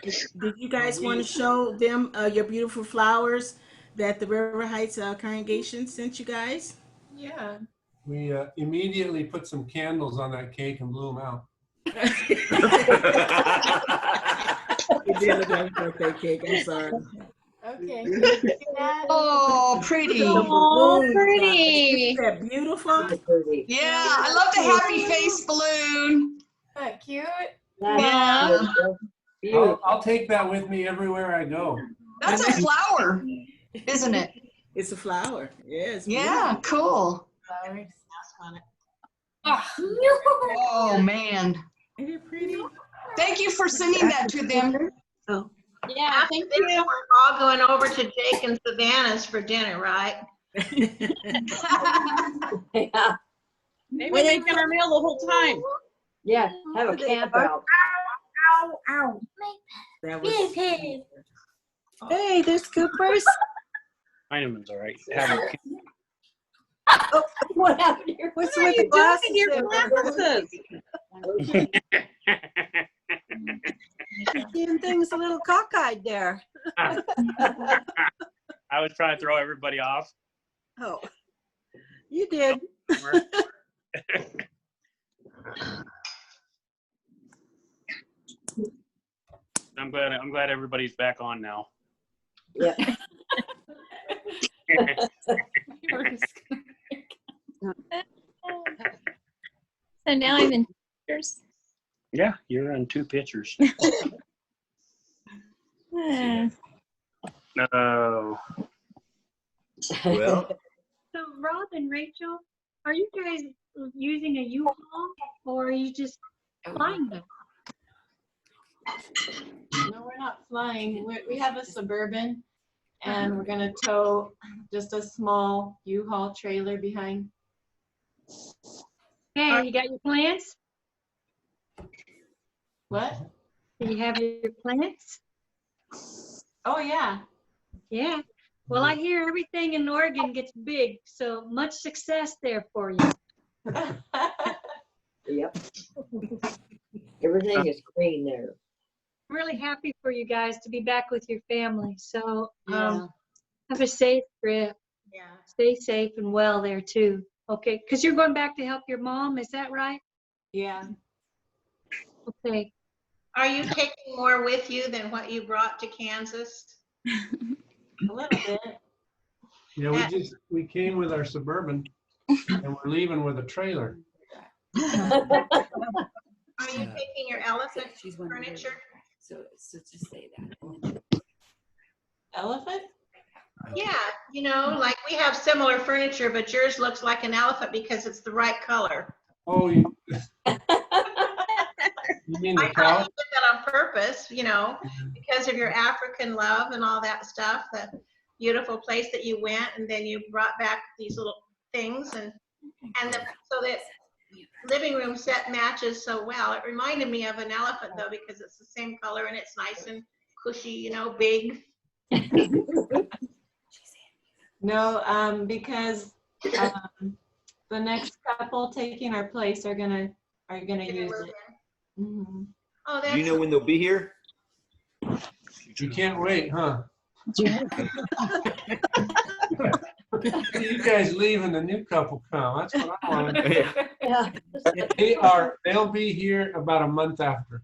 Did you guys want to show them your beautiful flowers that the River Heights congregation sent you guys? Yeah. We immediately put some candles on that cake and blew them out. You did look like a birthday cake. I'm sorry. Okay. Oh, pretty. Oh, pretty. Isn't that beautiful? Yeah, I love the happy face balloon. Isn't that cute? Yeah. I'll take that with me everywhere I go. That's a flower, isn't it? It's a flower. Yes. Yeah, cool. Flowers. Oh, man. Isn't it pretty? Thank you for sending that to them. Oh. Yeah, thank you. We're all going over to Jake and Savannah's for dinner, right? Yeah. They've been making our meal the whole time. Yeah, have a camp out. Ow, ow. That was. Hey, there's Cooper's. Heinemann's all right. Have a- Oh, what happened here? What's What are with you the glasses? doing in your glasses? Seeing things a little cockeyed there. I was trying to throw everybody off. Oh, you did. I'm glad everybody's back on now. Yeah. So now I'm in pictures. Yeah, you're on 2 pictures. No. Well, So Rob and Rachel, are you guys using a U-Haul or are you just flying them? No, we're not flying. We have a Suburban, and we're gonna tow just a small U-Haul trailer behind. Hey, you got your plants? What? Do you have your plants? Oh yeah. Yeah. Well, I hear everything in Oregon gets big, so much success there for you. Yep. Everything is green there. I'm really happy for you guys to be back with your family. So Yeah. have a safe trip. Yeah. Stay safe and well there too. Okay, because you're going back to help your mom, is that right? Yeah. Okay. Are you taking more with you than what you brought to Kansas? A little bit. Yeah, we came with our Suburban and we're leaving with a trailer. Are you taking your elephant furniture? So just say that. Elephant? Yeah, you know, like we have similar furniture, but yours looks like an elephant because it's the right color. Oh, you mean the I thought cow? you did that on purpose, you know, because of your African love and all that stuff, the beautiful place that you went, and then you brought back these little things, and so that living room set matches so well. It reminded me of an elephant though, because it's the same color and it's nice and cushy, you know, big. No, because the next couple taking our place are gonna use it. Mm-hmm. Oh, do you know when they'll be here? You can't wait, huh? You guys leave and the new couple come. That's what I want. Yeah. They'll be here about a month after.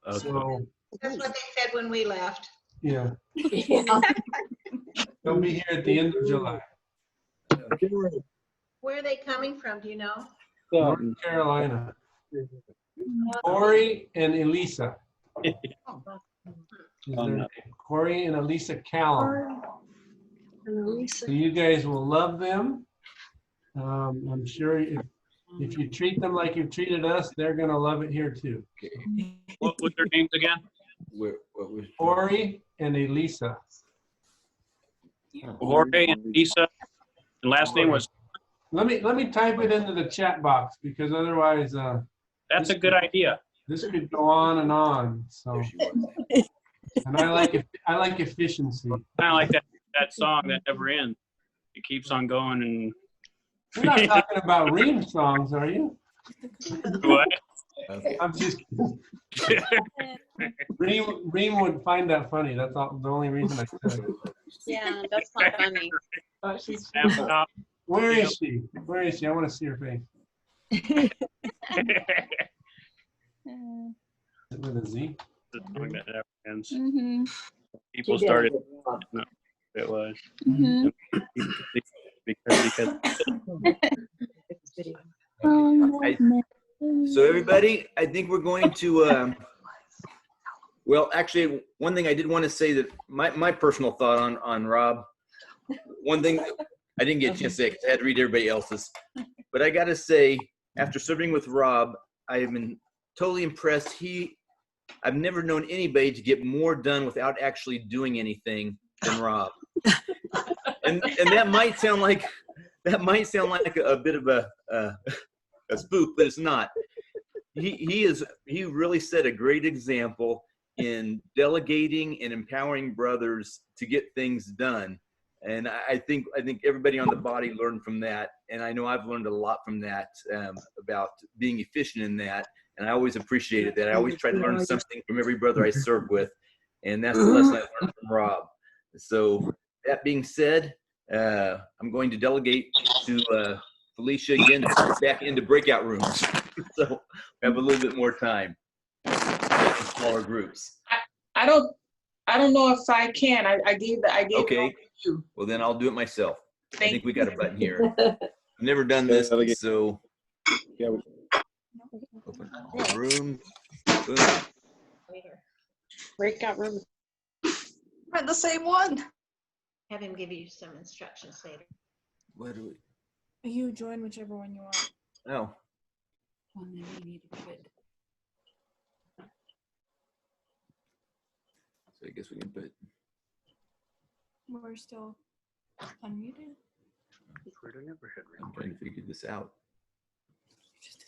Okay. So, That's what they said when we left. yeah. They'll be here at the end of July. Where are they coming from? Do you know? North Carolina. Corey and Elisa. Is their name. Corey and Elisa Callum. So you guys will love them. I'm sure if you treat them like you've treated us, they're going to love it here too. What was their names again? Corey and Elisa. Jorge and Lisa. And last name was. Let me type it into the chat box because otherwise. That's a good idea. This could go on and on. So. And I like efficiency. Kind of like that song that never ends. It keeps on going and. You're not talking about Ream songs, are you? What? I'm just kidding. Reem would find that funny. That's the only reason I said it. Yeah, that's not funny. Where is she? Where is she? I want to see her face. With a Z? Mm-hmm. People started. No, it was. Mm-hmm. Because So everybody, I think we're going to, well, actually, one thing I did want to say that my personal thought on Rob, one thing I didn't get a chance to say because I had to read everybody else's, but I got to say, after serving with Rob, I've been totally impressed. I've never known anybody to get more done without actually doing anything than Rob. And that might sound like a bit of a spoof, but it's not. He really set a great example in delegating and empowering brothers to get things done. And I think everybody on the body learned from that. And I know I've learned a lot from that, about being efficient in that. And I always appreciated that. I always try to learn something from every brother I serve with. And that's the lesson I learned from Rob. So that being said, I'm going to delegate to Felicia again to put us back into breakout rooms. So we have a little bit more time. Smaller groups. I don't know if I can. I gave Okay. it to you. Well, then I'll do it myself. I think we got a button here. Yeah. I've never done this, so open all rooms. Boom. Breakout room. We're in the same one. Have him give you some instructions later. What do we? You join whichever one you want. Oh. So I guess we can put. We're still unmuted. I'm trying to figure this out.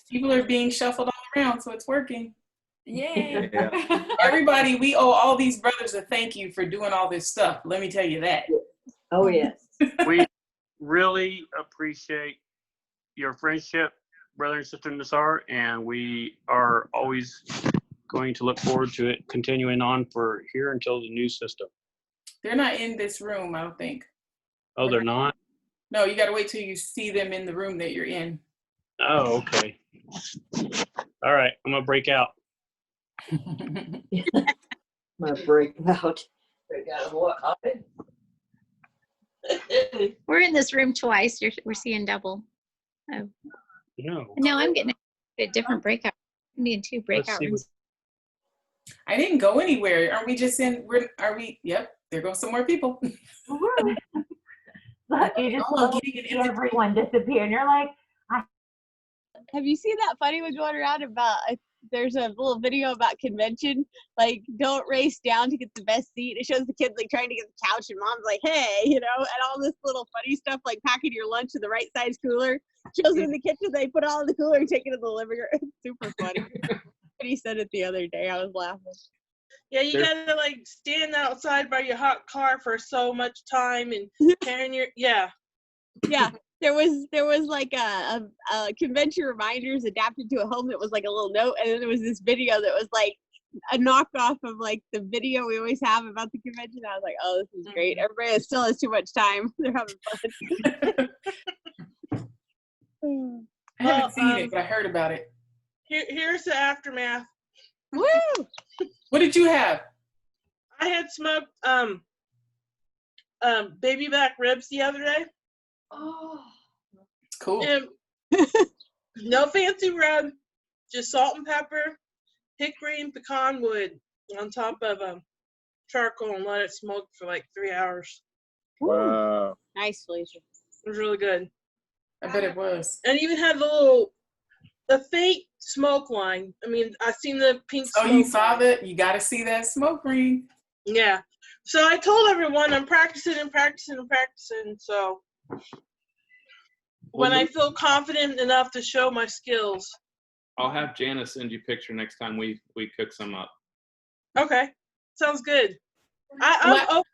People are being shuffled all around, so it's working. Yay. Yeah. Everybody, we owe all these brothers a thank you for doing all this stuff. Let me tell you that. Oh, yes. we really appreciate your friendship, brother and sister Nassar, and we are always going to look forward to it continuing on for here until the new system. They're not in this room, I don't think. Oh, they're not? No, you got to wait till you see them in the room that you're in. Oh, okay. All right, I'm gonna break out. I'm gonna break out. Break out of what? We're in this room twice. We're seeing double. Oh. No, I'm getting a different breakout. I'm getting two breakout rooms. I didn't go anywhere. Are we just in? Yep. There go some more people. Look, you just see everyone disappear, and you're like, Have you seen that funny one going around about? There's a little video about convention, like don't race down to get the best seat. It shows the kids like trying to get the couch, and mom's like, "Hey," and all this little funny stuff like packing your lunch in the right size cooler. Shows them in the kitchen, they put it all in the cooler and take it to the living room. It's super funny. He said it the other day. I was laughing. Yeah, you gotta like stand outside by your hot car for so much time and carrying your yeah. There was like a convention reminders adapted to a home that was like a little note, and then there was this video that was like a knockoff of like the video we always have about the convention. I was like, oh, this is great. Everybody still has too much time. They're having fun. I haven't seen it, but I heard about it. Here's the aftermath. Woo! What did you have? I had smoked baby back ribs the other day. Oh, cool. And no fancy rub, just salt and pepper, hickory and pecan wood on top of charcoal, and let it smoke for like 3 hours. Wow. Nice, Felicia. It was really good. I bet it was. And even had the fake smoke line. I mean, I seen the pink smoke. Oh, you saw that? You got to see that smoke ring. Yeah. So I told everyone I'm practicing and practicing and practicing. So when I feel confident enough to show my skills. I'll have Janice send you a picture next time we cook some up. Okay. Sounds good. I'm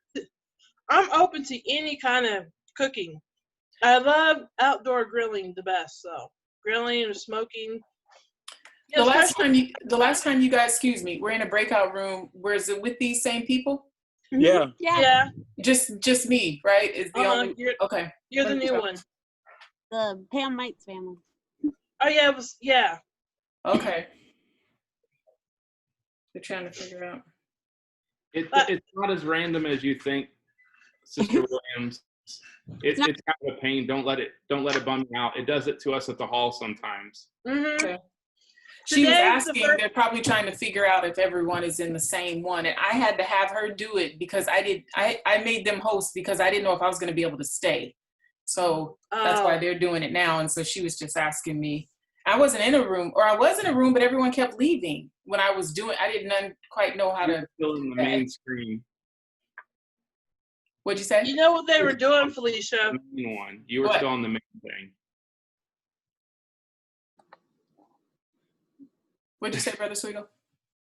open to any kind of cooking. I love outdoor grilling the best. So grilling and smoking. The last time you guys, excuse me, we're in a breakout room. Was it with these same people? Yeah. Yeah. Just me, right? Is the only okay. You're the new one. The Pam Mites family. Oh yeah, it was Okay. They're trying to figure out. It's not as random as you think, Sister Williams. It's kind of a pain. Don't let it bum you out. It does it to us at the hall sometimes. Mm-hmm. Okay. She was asking, they're probably trying to figure out if everyone is in the same one. And I had to have her do it because I made them host because I didn't know if I was going to be able to stay. So that's why they're doing it now. And so she was just asking me. I wasn't in a room, or I was in a room, but everyone kept leaving when I was doing. I didn't quite know how to. Still in the main screen. What'd you say? You know what they were doing, Felicia? The main one. You were still on the main thing. What'd you say, Brother Sweeto?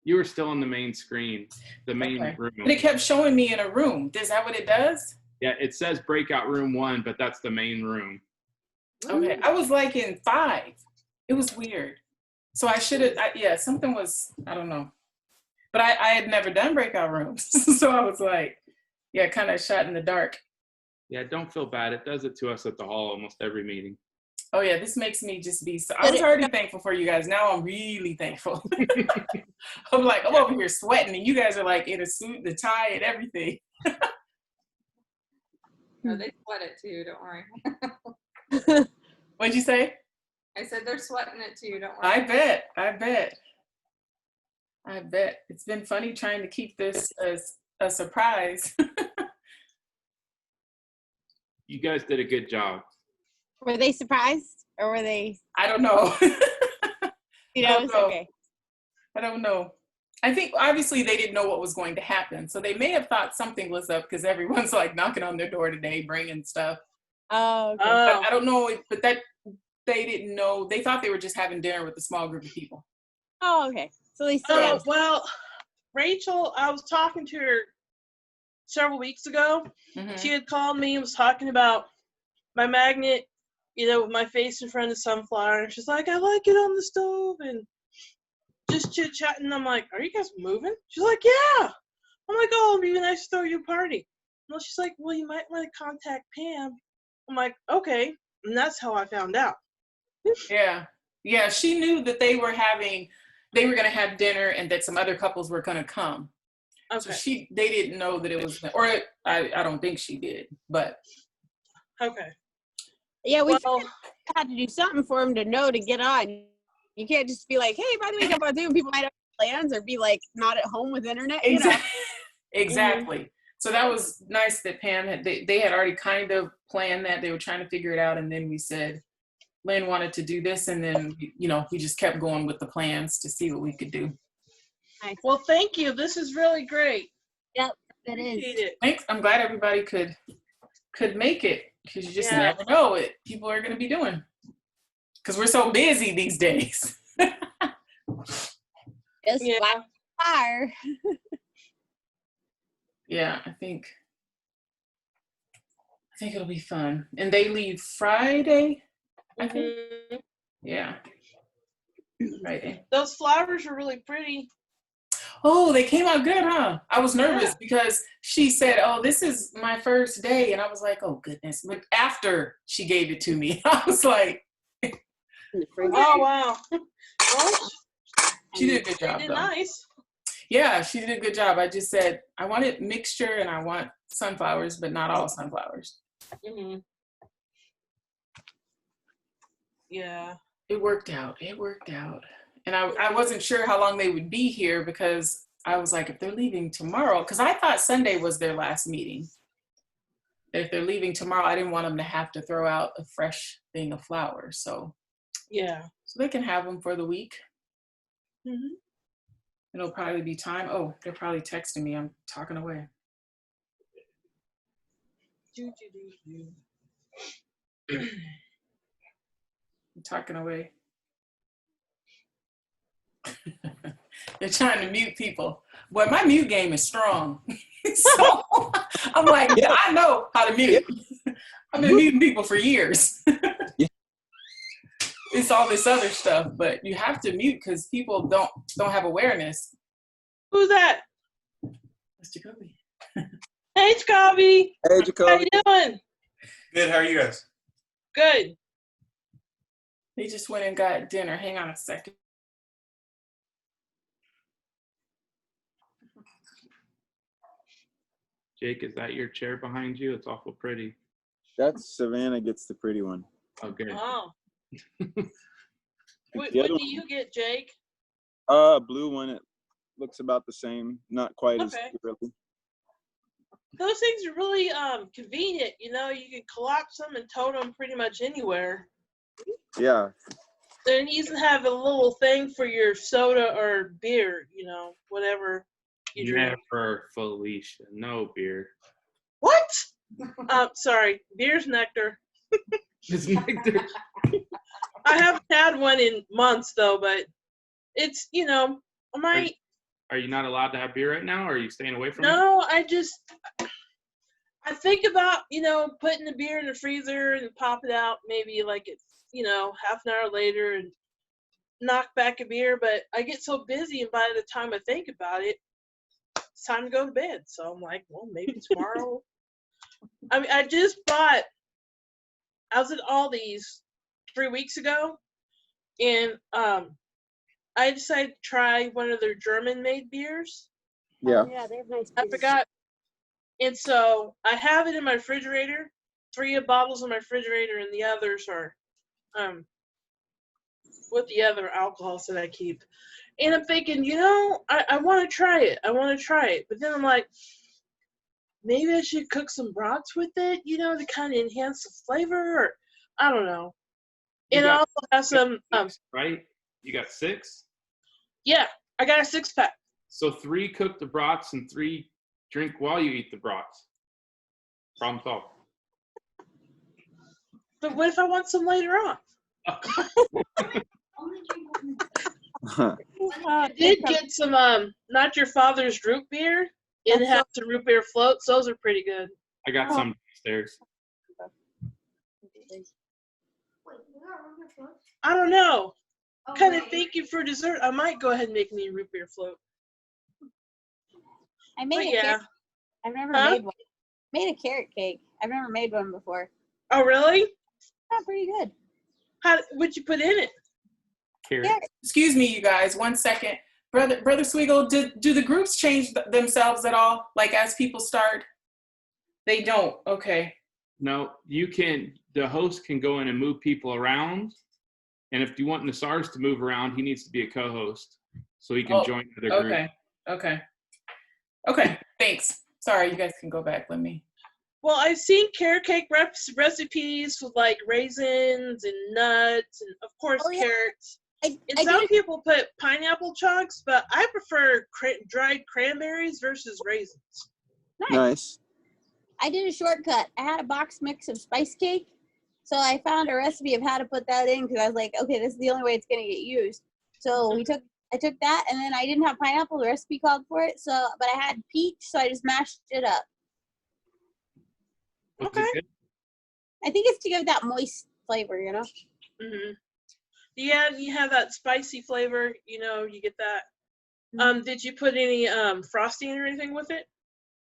You were still on the main screen, the main room. But it kept showing me in a room. Is that what it does? Yeah, it says breakout room 1, but that's the main room. Okay, I was like in 5. It was weird. So I should have, something was, I don't know. But I had never done breakout rooms. So I was like, kind of shot in the dark. Yeah, don't feel bad. It does it to us at the hall almost every meeting. Oh yeah, this makes me just be so, I was already thankful for you guys. Now I'm really thankful. I'm like, I'm over here sweating and you guys are like in a suit, the tie and everything. No, they sweat it too, don't worry. What'd you say? I said they're sweating it too, don't worry. I bet. It's been funny trying to keep this as a surprise. You guys did a good job. Were they surprised or were they? I don't know. It's okay. I don't know. I think obviously they didn't know what was going to happen. So they may have thought something was up because everyone's like knocking on their door today, bringing stuff. Oh, okay. But I don't know, but that they didn't know. They thought they were just having dinner with a small group of people. Oh, okay. So they still. Well, Rachel, I was talking to her several weeks ago. Mm-hmm. She had called me and was talking about my magnet, with my face in front of the sunflower. And she's like, I like it on the stove. And just chit-chatting. I'm like, are you guys moving? She's like, yeah. I'm like, oh, it'd be nice to throw you a party. Well, she's like, well, you might want to contact Pam. I'm like, okay. And that's how I found out. Yeah, she knew that they were going to have dinner and that some other couples were going to come. Okay. So they didn't know that it was, or I don't think she did, but. Okay. Yeah, we had to do something for them to know to get on. You can't just be like, hey, by the way, come on Zoom. People might have plans or be like not at home with internet. Exactly. Mm-hmm. So that was nice that Pam they had already kind of planned that. They were trying to figure it out. And then we said, Lynn wanted to do this. And then, we just kept going with the plans to see what we could do. Nice. Well, thank you. This is really great. Yep, it is. Thanks. I'm glad everybody could make it because you just never know what people are going to be doing. Because we're so busy these days. It's fire. Yeah, I think it'll be fun. And they leave Friday, I think. Yeah. Friday. Those flowers are really pretty. Oh, they came out good, huh? I was nervous because she said, oh, this is my first day. And I was like, oh, goodness. But after she gave it to me, I was like. Oh, wow. Well, She did a good job, did though. nice. Yeah, she did a good job. I just said, I want it mixture and I want sunflowers, but not all sunflowers. Mm-hmm. Yeah. It worked out. It worked out. And I wasn't sure how long they would be here because I was like, if they're leaving tomorrow, because I thought Sunday was their last meeting. If they're leaving tomorrow, I didn't want them to have to throw out a fresh thing of flowers. So yeah. So they can have them for the week. Mm-hmm. It'll probably be time. Oh, they're probably texting me. I'm talking away. I'm talking away. They're trying to mute people. Boy, my mute game is strong. So I'm like, yeah, I know how to mute. I've been muting people for years. It's all this other stuff, but you have to mute because people don't have awareness. Who's that? That's Jacoby. Hey, Jacoby. Hey, Jacoby. How you doing? Good. How are you guys? Good. They just went and got dinner. Hang on a second. Jake, is that your chair behind you? It's awful pretty. That's Savannah gets the pretty one. Okay. Oh. What The other do you get, Jake? blue one. It looks about the same. Not quite as girly. Those things are really convenient. You know, you can collapse them and tote them pretty much anywhere. Yeah. Then you can have a little thing for your soda or beer, you know, whatever you drink. Never, Felicia. No beer. What? Sorry, beer's nectar. It's nectar. I haven't had one in months though, but it's, you know, I might. Are you not allowed to have beer right now, or are you staying away from it? No, I think about, you know, putting the beer in the freezer and pop it out maybe like it's, you know, half an hour later and knock back a beer, but I get so busy and by the time I think about it, it's time to go to bed. So I'm like, well, maybe tomorrow. I mean, I was at Aldi's 3 weeks ago, and I decided to try one of their German-made beers. Yeah. Oh, yeah, they have nice I beers. forgot. And so I have it in my refrigerator, 3 bottles in my refrigerator, and the others are with the other alcohols that I keep. And I'm thinking, you know, I want to try it. I want to try it. But then I'm like, maybe I should cook some brats with it, you know, to kind of enhance the flavor. Or I don't know. And I also have some. Right? You got 6? Yeah, I got a 6-pack. So 3 cook the brats and 3 drink while you eat the brats. Problem solved. But what if I want some later on? I did get some Not Your Father's root beer, and it has some root beer floats. Those are pretty good. I got some downstairs. I don't know. Kind of thinking for dessert, I might go ahead and make me a root beer float. I made But a yeah. carrot. I've never made one. Made a carrot cake. I've never made one before. Oh, really? Oh, pretty good. What'd you put in it? Carrot. Excuse me, you guys, 1 second. Brother Swiggle, do the groups change themselves at all? Like as people start? They don't. Okay. No, the host can go in and move people around. And if you want Nassars to move around, he needs to be a co-host so he can join other groups. Okay, thanks. Sorry, you guys can go back. Let me. Well, I've seen carrot cake recipes with like raisins and nuts and of course carrots. And some people put pineapple chunks, but I prefer dried cranberries versus raisins. Nice. I did a shortcut. I had a box mix of spice cake. So I found a recipe of how to put that in because I was like, okay, this is the only way it's going to get used. So I took that, and then I didn't have pineapple. The recipe called for it. So, but I had peach, so I just mashed it up. Okay. I think it's to give that moist flavor, you know. Mhm. Yeah, you have that spicy flavor. You know, you get that. Did you put any frosting or anything with it?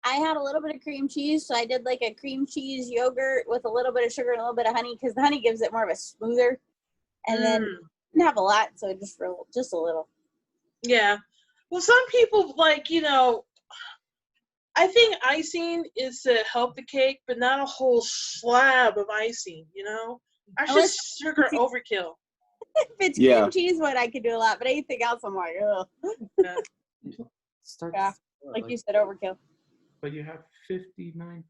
I had a little bit of cream cheese, so I did like a cream cheese yogurt with a little bit of sugar and a little bit of honey, because the honey gives it more of a smoother. And then didn't have a lot, so just a little. Yeah. Well, some people like, I think icing is to help the cake, but not a whole slab of icing, That's just sugar overkill. If it's cream cheese, what I could do a lot, but anything else, I'm like, ugh. Yeah, like you said, overkill. But you have 59%.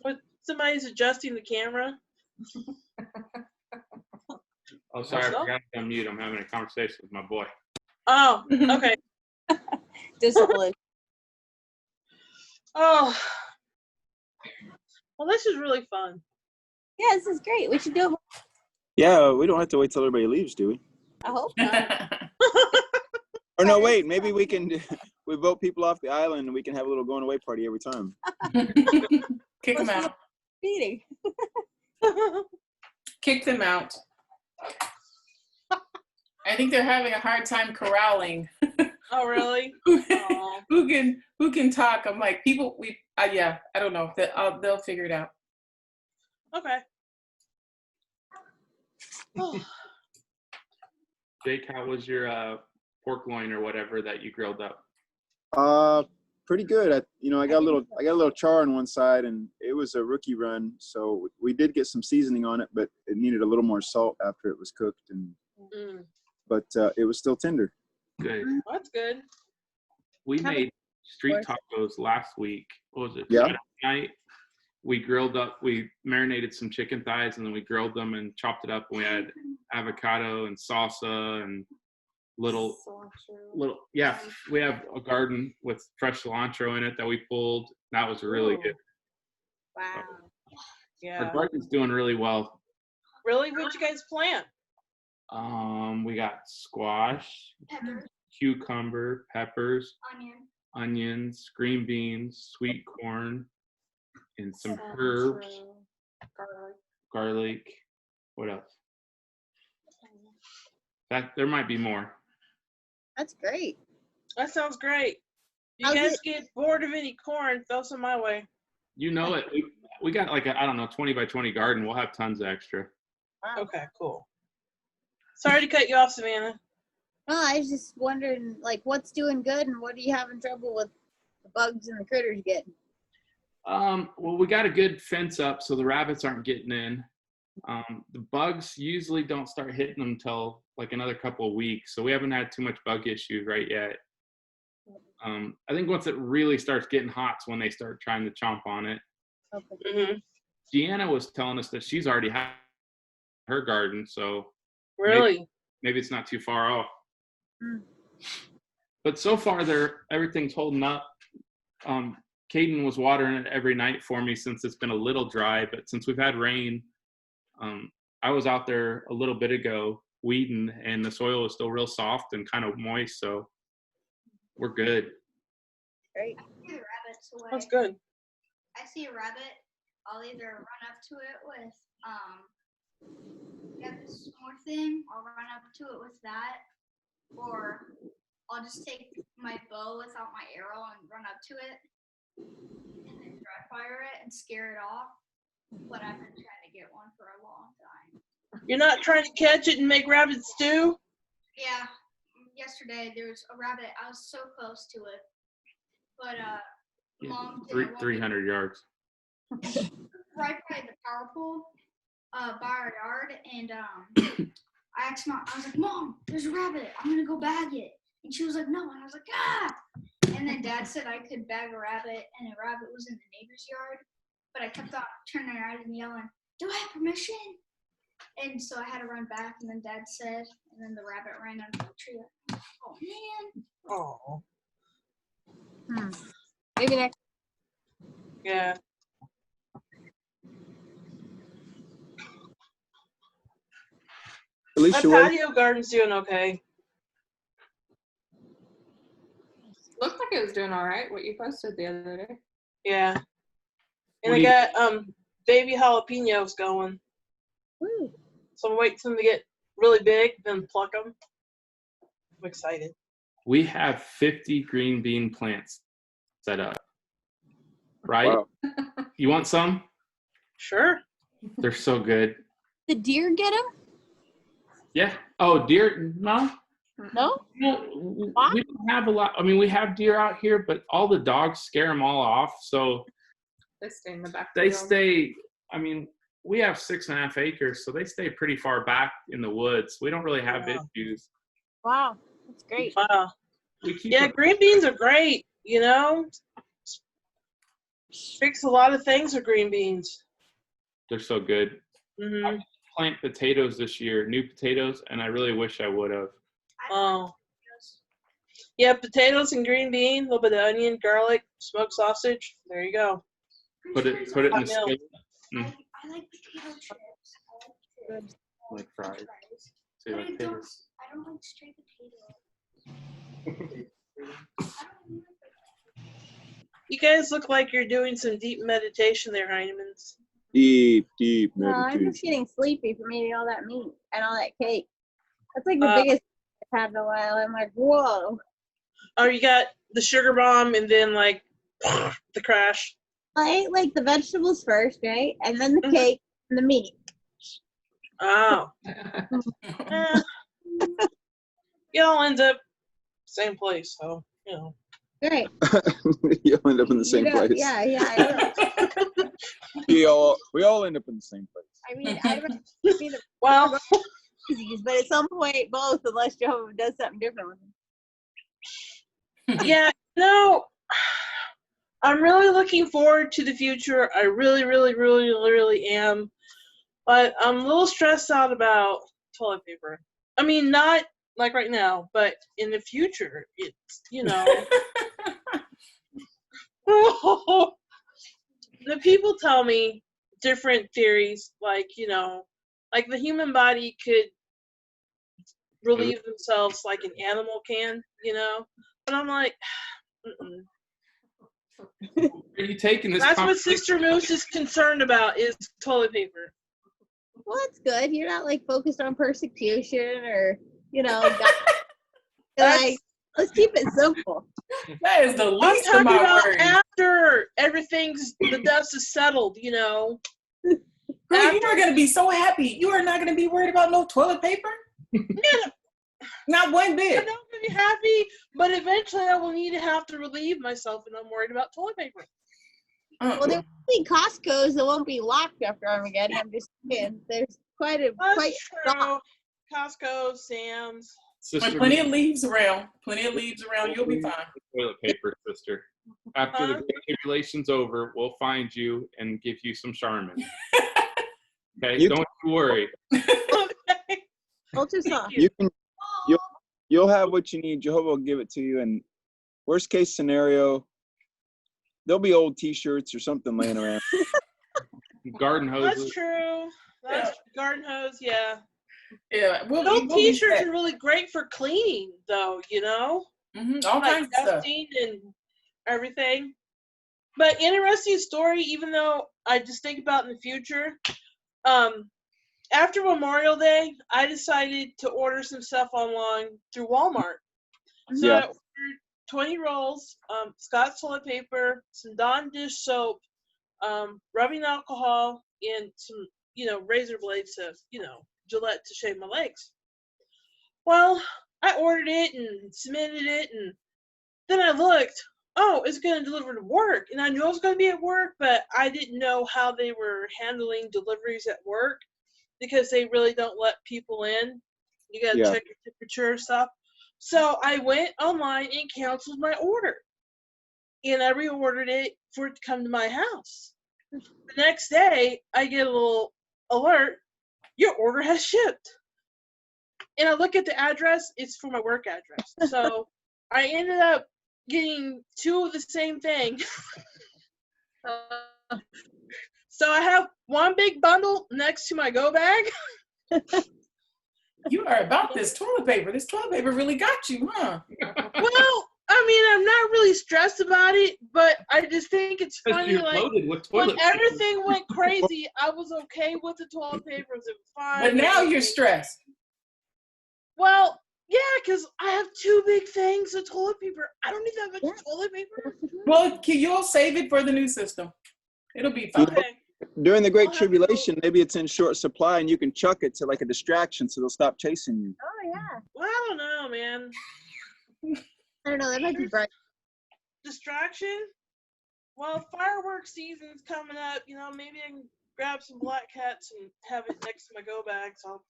But somebody's adjusting the camera. Oh, sorry, I forgot to unmute. I'm having a conversation with my boy. Oh, okay. Discipline. Oh. Well, this is really fun. Yeah, this is great. We should do it. Yeah, we don't have to wait till everybody leaves, do we? I hope not. Or no, wait. Maybe we can. We vote people off the island, and we can have a little going away party every time. Kick them out. Feeding. Kick them out. I think they're having a hard time corralling. Oh, really? Who can talk? I'm like, people. I don't know. They'll figure it out. Okay. Jake, how was your pork loin or whatever that you grilled up? Pretty good. I got a little char on one side, and it was a rookie run, so we did get some seasoning on it, but it needed a little more salt after it was cooked, but it was still tender. Good. That's good. We made street tacos last week. What was it? Yeah. Saturday night. We marinated some chicken thighs, and then we grilled them and chopped it up, and we had avocado and salsa and little, we have a garden with fresh cilantro in it that we pulled. That was really good. Wow. Yeah. Our garden's doing really well. Really? What'd you guys plant? We got squash, cucumber, peppers, onions, green beans, sweet corn, and some herbs, garlic. What else? There might be more. That's great. That sounds great. You guys get bored of any corn, throw some my way. You know it. We got like a 20 by 20 garden. We'll have tons of extra. Okay, cool. Sorry to cut you off, Savannah. No, I was just wondering, like, what's doing good and what are you having trouble with the bugs and the critters getting? Well, we got a good fence up so the rabbits aren't getting in. The bugs usually don't start hitting them until like another couple of weeks, so we haven't had too much bug issues right yet. I think once it really starts getting hot is when they start trying to chomp on it. Okay. Deanna was telling us that she's already had her garden, so really maybe it's not too far off. But so far everything's holding up. Caden was watering it every night for me since it's been a little dry, but since we've had rain, I was out there a little bit ago weeding, and the soil is still real soft and kind of moist, so we're good. Great. I see the rabbits away. That's good. I see a rabbit. I'll either run up to it with this more thing. I'll run up to it with that, or I'll just take my bow without my arrow and run up to it, and then dry fire it and scare it off. But I've been trying to get one for a long time. You're not trying to catch it and make rabbit stew? Yeah. Yesterday there was a rabbit. I was so close to it, but Mom didn't want me 300 yards. right by the power pole, by our yard, and I asked Mom. I was like, "Mom, there's a rabbit. I'm gonna go bag it." And she was like, "No," and I was like, "Ah!" And then Dad said I could bag a rabbit, and a rabbit was in the neighbor's yard, but I kept on turning around and yelling, "Do I have permission?" And so I had to run back, and then Dad said, and then the rabbit ran under the tree. Oh man. Oh. Maybe next. Yeah. My patio garden's doing okay. Looked like it was doing all right, what you posted the other day. Yeah. And I got baby jalapenos going. So I'm waiting for them to get really big, then pluck them. I'm excited. we have 50 green bean plants set up. Right? Wow. You want some? Sure. They're so good. The deer get them? Yeah. Oh, deer? No. No? No, we don't have a lot. I mean, we have deer out here, but all the dogs scare them all off. So They stay in the back. they stay, I mean, we have 6.5 acres, so they stay pretty far back in the woods. We don't really have issues. Wow, that's great. Wow. We keep Yeah, green beans are great, you know? Fix a lot of things with green beans. They're so good. Mm-hmm. I plant potatoes this year, new potatoes, and I really wish I would have. Oh. Yeah, potatoes and green bean, a little bit of onion, garlic, smoked sausage. There you go. Put it in the Hot milk. skillet. I like potato chips. Like fries. So you like potatoes? I don't like straight potato. You guys look like you're doing some deep meditation there, Heinemans. Deep No, I'm meditation. just getting sleepy from eating all that meat and all that cake. That's like the Uh, biggest I've had in a while. I'm like, whoa. Oh, you got the sugar bomb and then like the crash. I ate like the vegetables first, right? And then the cake and the meat. Oh. You all end up same place, so you know. Right. You'll end up in the same place. Yeah, I know. We all end up in the same place. I mean, I don't mean well, but at some point, both, unless Jehovah does something different with them. yeah, no. I'm really looking forward to the future. I really, really, really, really am. But I'm a little stressed out about toilet paper. I mean, not like right now, but in the future, it's, you know. The people tell me different theories, like, you know, like the human body could relieve themselves like an animal can, you know? But I'm like, mm-mm. Are you taking this? That's what Sister Moose is concerned about, is toilet paper. Well, that's good. You're not like focused on persecution or, you know, like, let's keep it simple. That is the I'm least of talking my about worries. after the dust is settled, you know. Girl, you are going to be so happy. You are not going to be worried about no toilet paper? Not one bit. I'm not going to be happy, but eventually I will have to relieve myself, and I'm worried about toilet paper. Well, there won't be Costco's that won't be locked after Armageddon. I'm just saying, there's quite true. Costco, Sam's. Sister, plenty of leaves around. You'll be fine. Toilet paper, sister. After the Great Tribulation's over, we'll find you and give you some Charmin. Okay, don't you worry. Ultra soft. You'll have what you need. Jehovah will give it to you. And worst case scenario, there'll be old T-shirts or something laying around. Garden hoses. That's true. That's garden hose. Yeah. Yeah. Those T-shirts are really great for cleaning, though. You know. All like kinds of stuff. dusting and everything. But interesting story. Even though I just think about in the future. After Memorial Day, I decided to order some stuff online through Walmart. So I ordered 20 rolls, Scott's toilet paper, some Dawn dish soap, rubbing alcohol, and some, razor blades to, Gillette to shave my legs. Well, I ordered it and submitted it, and then I looked, it's going to deliver to work. And I knew I was going to be at work, but I didn't know how they were handling deliveries at work, because they really don't let people in. You got to check your temperature and stuff. So I went online and canceled my order. And I reordered it for it to come to my house. The next day, I get a little alert, your order has shipped. And I look at the address, it's for my work address. So I ended up getting two of the same thing. So I have one big bundle next to my go bag. You are about this toilet paper. This toilet paper really got you, huh? Well, I mean, I'm not really stressed about it, but I just think it's funny. Like, when everything went crazy, I was okay with the toilet paper. It was fine. But now you're stressed. Well, Yeah, because I have 2 big things of toilet paper. I don't need that much toilet paper. Well, you'll save it for the new system. It'll be fine. Okay. During the Great Tribulation, maybe it's in short supply and you can chuck it to like a distraction so they'll stop chasing you. Oh yeah. Well, I don't know, man. I don't know. That might be bright. Distraction? Well, fireworks season's coming up. You know, maybe I can grab some black cats and have it next to my go bag. So.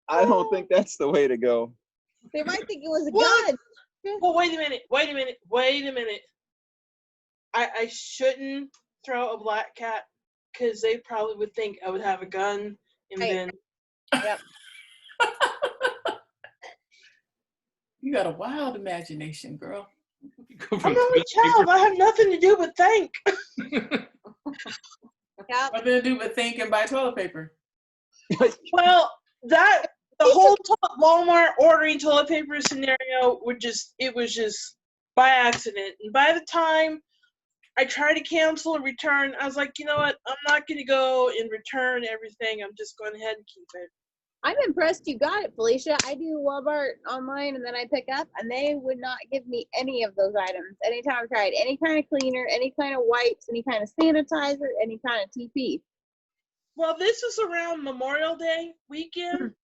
I don't think that's the way to go. They might think it was a What? gun. Well, wait a minute. I shouldn't throw a black cat because they probably would think I would have a gun and then. Yep. You got a wild imagination, girl. I'm only child. I have nothing to do but think. Nothing to do but think and buy toilet paper. Well, the whole Walmart ordering toilet paper scenario was just by accident. And by the time I tried to cancel and return, I was like, you know what? I'm not going to go and return everything. I'm just going ahead and keep it. I'm impressed you got it, Felicia. I do Walmart online and then I pick up, and they would not give me any of those items. Anytime I tried any kind of cleaner, any kind of wipes, any kind of sanitizer, any kind of TP. Well, this was around Memorial Day weekend,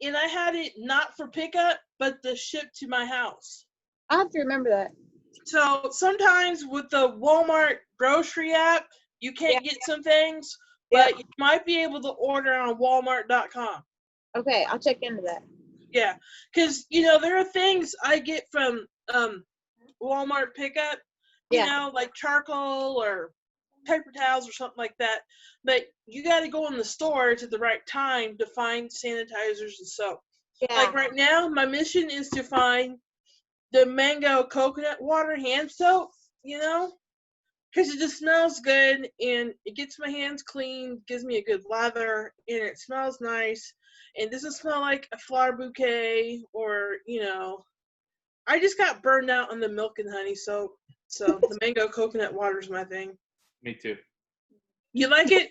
and I had it not for pickup, but the ship to my house. I'll have to remember that. So sometimes with the Walmart grocery app, you can't get some things, but you might be able to order on Walmart.com. Okay, I'll check into that. Yeah, because, you know, there are things I get from Walmart pickup, you know, like charcoal or paper towels or something like that. But you got to go in the stores at the right time to find sanitizers and soap. Yeah. Like right now, my mission is to find the mango coconut water hand soap, you know, because it just smells good and it gets my hands clean, gives me a good lather, and it smells nice and doesn't smell like a flower bouquet or, you know, I just got burned out on the milk and honey soap, so the mango coconut water is my thing. Me too. You like it?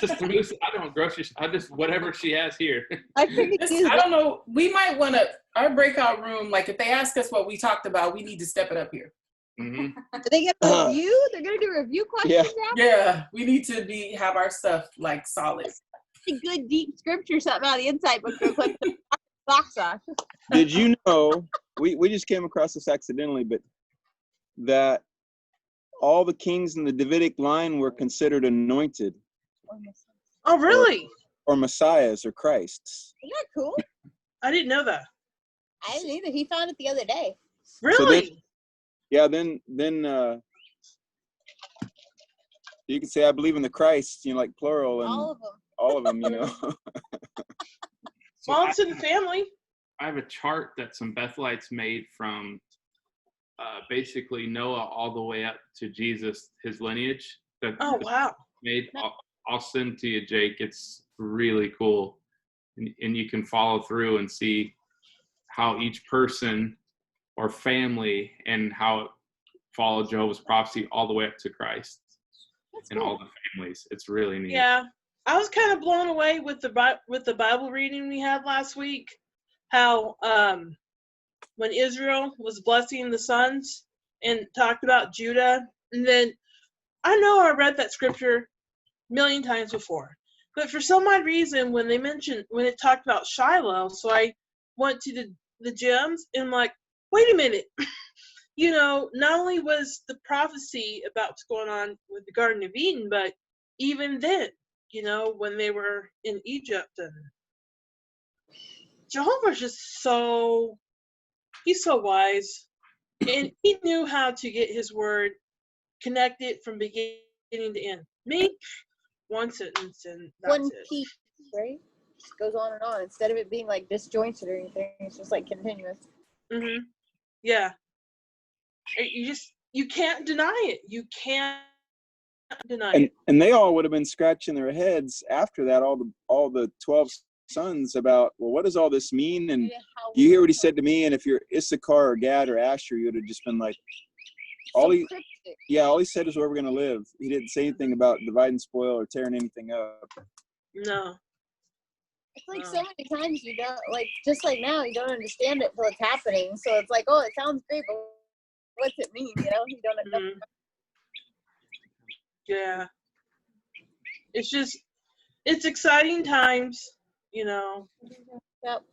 Just loose. I don't grocery. I just whatever she has here. I don't know. We might want to, our breakout room, like if they ask us what we talked about, we need to step it up here. Mm-hmm. Do they get a review? They're going to do review questions now? Yeah, we need to have our stuff like solid. A good deep scripture, something out of the inside book real quick. Box off. Did you know, we just came across this accidentally, but that all the kings in the Davidic line were considered anointed. Oh, really? Or messiahs or Christs. Isn't that cool? I didn't know that. I didn't either. He found it the other day. Really? Then you can say, I believe in the Christ, you know, like plural, and all of them, you know. Well, it's in the family. I have a chart that some Bethelites made from basically Noah all the way up to Jesus, his lineage. Oh, wow. Made. I'll send to you, Jake. It's really cool. And you can follow through and see how each person or family and how it followed Jehovah's prophecy all the way up to Christ. That's and cool. All the families. It's really neat. Yeah. I was kind of blown away with the Bible reading we had last week. How when Israel was blessing the sons and talked about Judah, and then I know I read that scripture a million times before, but for some odd reason when it talked about Shiloh, so I went to the gems and I'm like, wait a minute. You know, not only was the prophecy about what's going on with the Garden of Eden, but even then, you know, when they were in Egypt, and Jehovah's just he's so wise, and he knew how to get his word connected from beginning to end. Me, one sentence and that's one it. piece, right? Just goes on and on. Instead of it being like disjointed or anything, it's just like continuous. Mhm. Yeah. You can't deny it. You can't deny it. And they all would have been scratching their heads after that, all the 12 sons, about, well, what does all this mean? And you hear what he said to me? And if you're Issachar or Gad or Asher, you would have just been like, All so he, cryptic. yeah, all he said is where we're gonna live. He didn't say anything about divide and spoil or tearing anything up. No. It's like so many times you don't, like, just like now, you don't understand it till it's happening. So it's like, oh, it sounds great, but what's it mean? You know, you don't know. Yeah. It's just, it's exciting times, you know. Yep.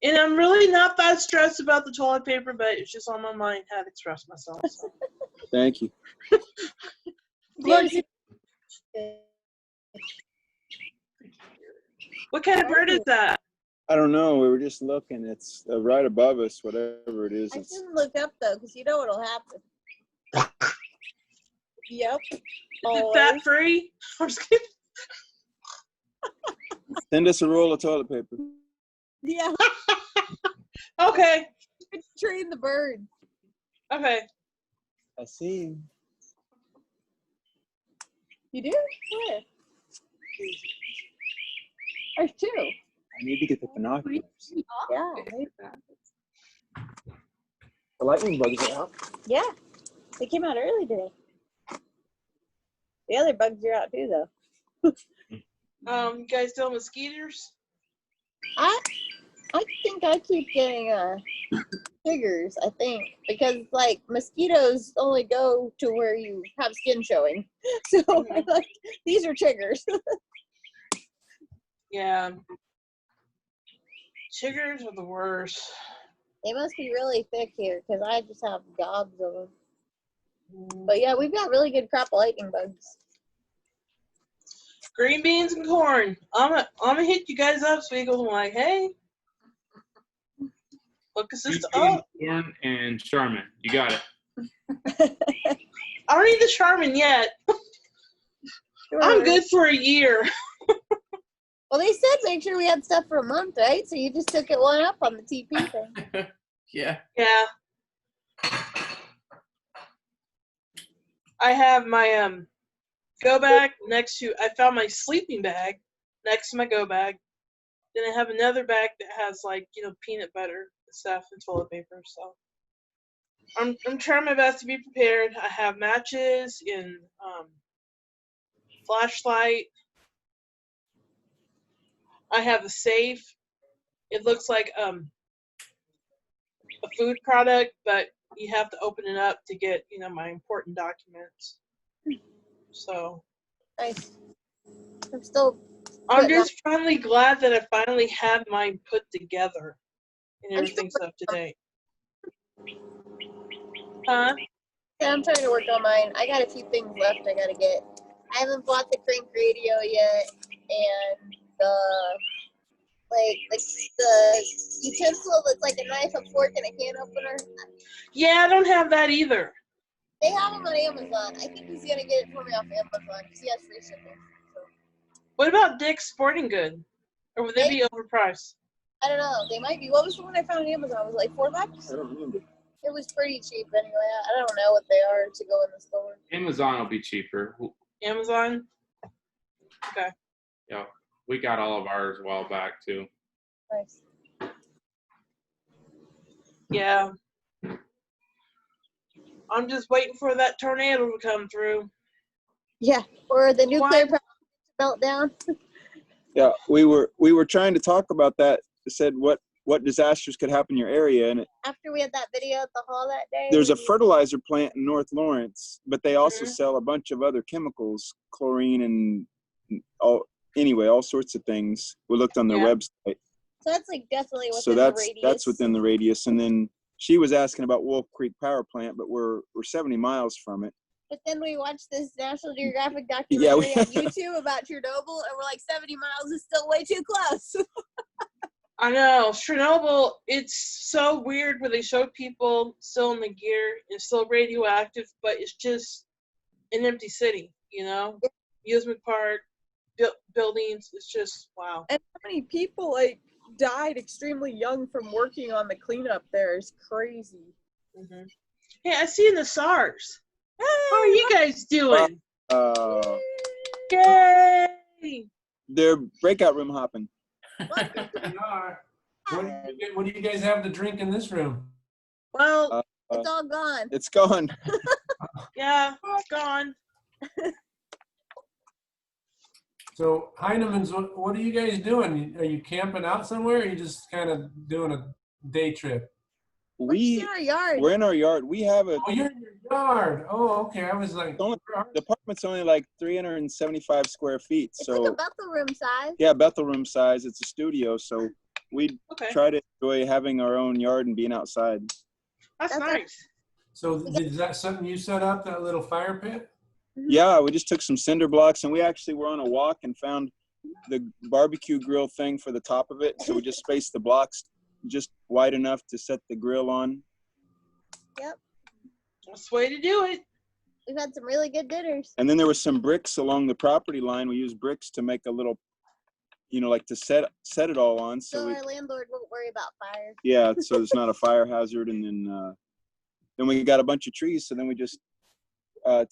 And I'm really not that stressed about the toilet paper, but it's just on my mind how to express myself. So. Thank you. Look, what kind of bird is that? I don't know. We were just looking. It's right above us, whatever it is. I It's, shouldn't look up though, because you know what'll happen. Yep. Is it fat free? I'm just kidding. send us a roll of toilet paper. Yeah. Okay. Train the bird. Okay. I see him. You do? Where? There's two. I need to get the binoculars. Yeah. The lightning bugs are out. Yeah. They came out early today. The other bugs are out too, though. You guys deal with mosquitoes? I think I keep getting chiggers, I think, because like mosquitoes only go to where you have skin showing. So I'm like, these are chiggers. Yeah. Chiggers are the worst. They must be really thick here because I just have gobs of them. But yeah, we've got really good crop of lightning bugs. Green beans and corn. I'm gonna hit you guys up so you go like, hey, look us this up. Corn and Charmin. You got it. I don't need the Charmin yet. I'm good for a year. Well, they said make sure we had stuff for a month, right? So you just took it one up on the TP thing. Yeah. Yeah. I have my go bag next to, I found my sleeping bag next to my go bag. Then I have another bag that has like, you know, peanut butter and stuff and toilet paper. So I'm trying my best to be prepared. I have matches and flashlight. I have a safe. It looks like a food product, but you have to open it up to get, you know, my important documents. So nice. I'm just finally glad that I finally have mine put together and everything's up to date. Huh? Yeah, I'm trying to work on mine. I got a few things left I gotta get. I haven't bought the crank radio yet, and the utensil that's like a knife, a fork, and a can opener. Yeah, I don't have that either. They have them on Amazon. I think he's gonna get it for me off Amazon because he has free shipping. So. What about Dick's Sporting Good? Or would they be overpriced? I don't know. They might be. What was the one I found on Amazon? It was like $4. I don't remember. It was pretty cheap anyway. I don't know what they are to go in the store. Amazon will be cheaper. Amazon? Okay. Yeah. We got all of ours a while back too. Nice. Yeah. I'm just waiting for that tornado to come through. Yeah, or the nuclear power melt down. Yeah, we were trying to talk about that. It said what disasters could happen in your area, and After we had that video at the hall that day. there's a fertilizer plant in North Lawrence, but they also sell a bunch of other chemicals, chlorine and all sorts of things. We looked on their website. So that's like definitely within So the radius. that's within the radius. And then she was asking about Wolf Creek Power Plant, but we're 70 miles from it. But then we watched this National Geographic documentary on YouTube about Chernobyl, and we're like, 70 miles is still way too close. I know. Chernobyl, it's so weird where they show people still in the gear. It's still radioactive, but it's just an empty city, you know? Amusement park, buildings. It's just, wow. And how many people like died extremely young from working on the cleanup there is crazy. Mm-hmm. Hey, I see Nassars. How are you guys doing? Yay! They're breakout room hopping. They are. What do you guys have to drink in this room? Well, it's all gone. It's gone. Yeah, it's gone. So Heinemann's, what are you guys doing? Are you camping out somewhere, or are you just kind of doing a day trip? We're in our yard. We have a. Oh, you're in your yard. Oh, okay. I was like, the apartment's only like 375 square feet. It's So like a Bethel room size. yeah, Bethel room size. It's a studio, so we try to enjoy having our own yard and being outside. That's nice. So is that something you set up, that little fire pit? Yeah, we just took some cinder blocks, and we actually were on a walk and found the barbecue grill thing for the top of it. So we just spaced the blocks just wide enough to set the grill on. Yep. That's the way to do it. We've had some really good dinners. And then there was some bricks along the property line. We used bricks to make a little, like to set it all on. So our landlord won't worry about fire. Yeah, so it's not a fire hazard. And then we got a bunch of trees. So then we just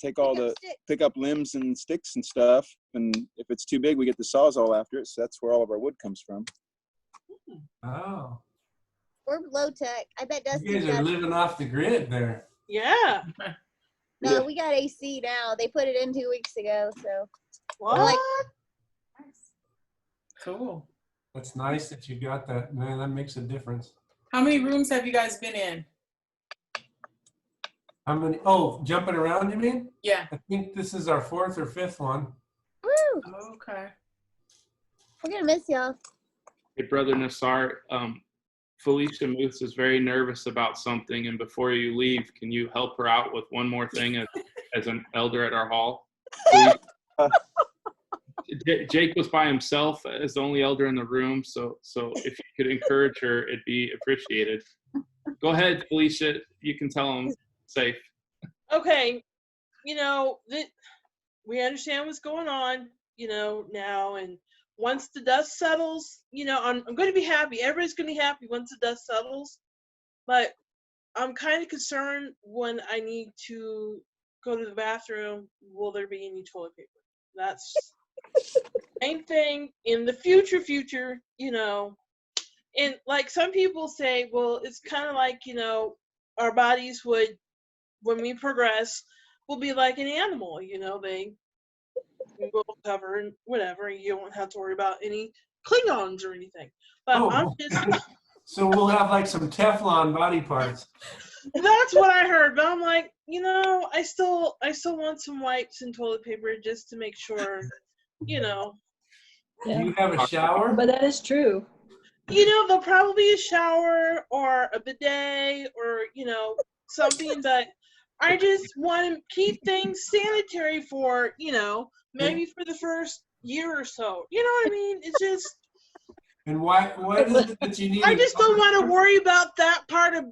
pick up limbs and sticks and stuff. And if it's too big, we get the Sawzall after it. So that's where all of our wood comes from. Oh. We're low tech. I bet Dusty. You guys are living off the grid there. Yeah. No, we got AC now. They put it in 2 weeks ago. So. What? Cool. That's nice that you got that. Man, that makes a difference. How many rooms have you guys been in? How many? Oh, jumping around, you mean? Yeah. I think this is our 4th or 5th one. Woo! Okay. We're gonna miss y'all. Hey, Brother Nassar, Felicia Moose is very nervous about something, and before you leave, can you help her out with one more thing as an elder at our hall? Jake was by himself as the only elder in the room, so if you could encourage her, it'd be appreciated. Go ahead, Felicia. You can tell him safe. Okay, we understand what's going on, now, and once the dust settles, I'm going to be happy. Everybody's going to be happy once the dust settles, but I'm kind of concerned when I need to go to the bathroom. Will there be any toilet paper? That's the main thing in the future, and like some people say, well, it's kind of like, our bodies would, when we progress, will be like an animal, they will cover and whatever, and you won't have to worry about any Klingons or anything. But I'm just so we'll have like some Teflon body parts. That's what I heard, but I'm like, I still want some wipes and toilet paper just to make sure, Do you have a shower? But that is true. There'll probably be a shower or a bidet or, something, but I just want to keep things sanitary for, maybe for the first year or so. You know what I mean? It's just. And why is it that you need? I just don't want to worry about that part of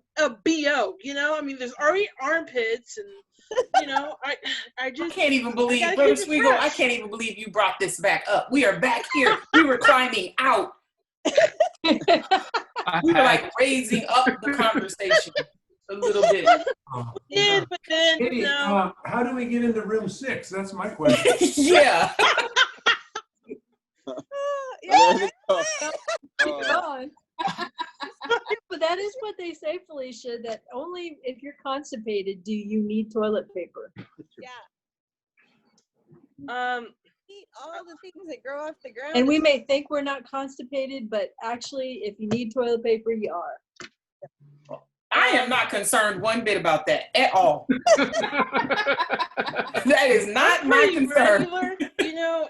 BO. I mean, there's already armpits, and I just. I can't even believe, Brother Sweego, I can't even believe you brought this back up. We are back here. We were climbing out. We were like raising up the conversation a little bit. Yeah, but then Katie, how do we get into room 6? That's my question. Yeah. But that is what they say, Felicia, that only if you're constipated do you need toilet paper. Yeah. Eat all the things that grow off the ground. And we may think we're not constipated, but actually, if you need toilet paper, you are. I am not concerned one bit about that at all. That is not my concern. Regular,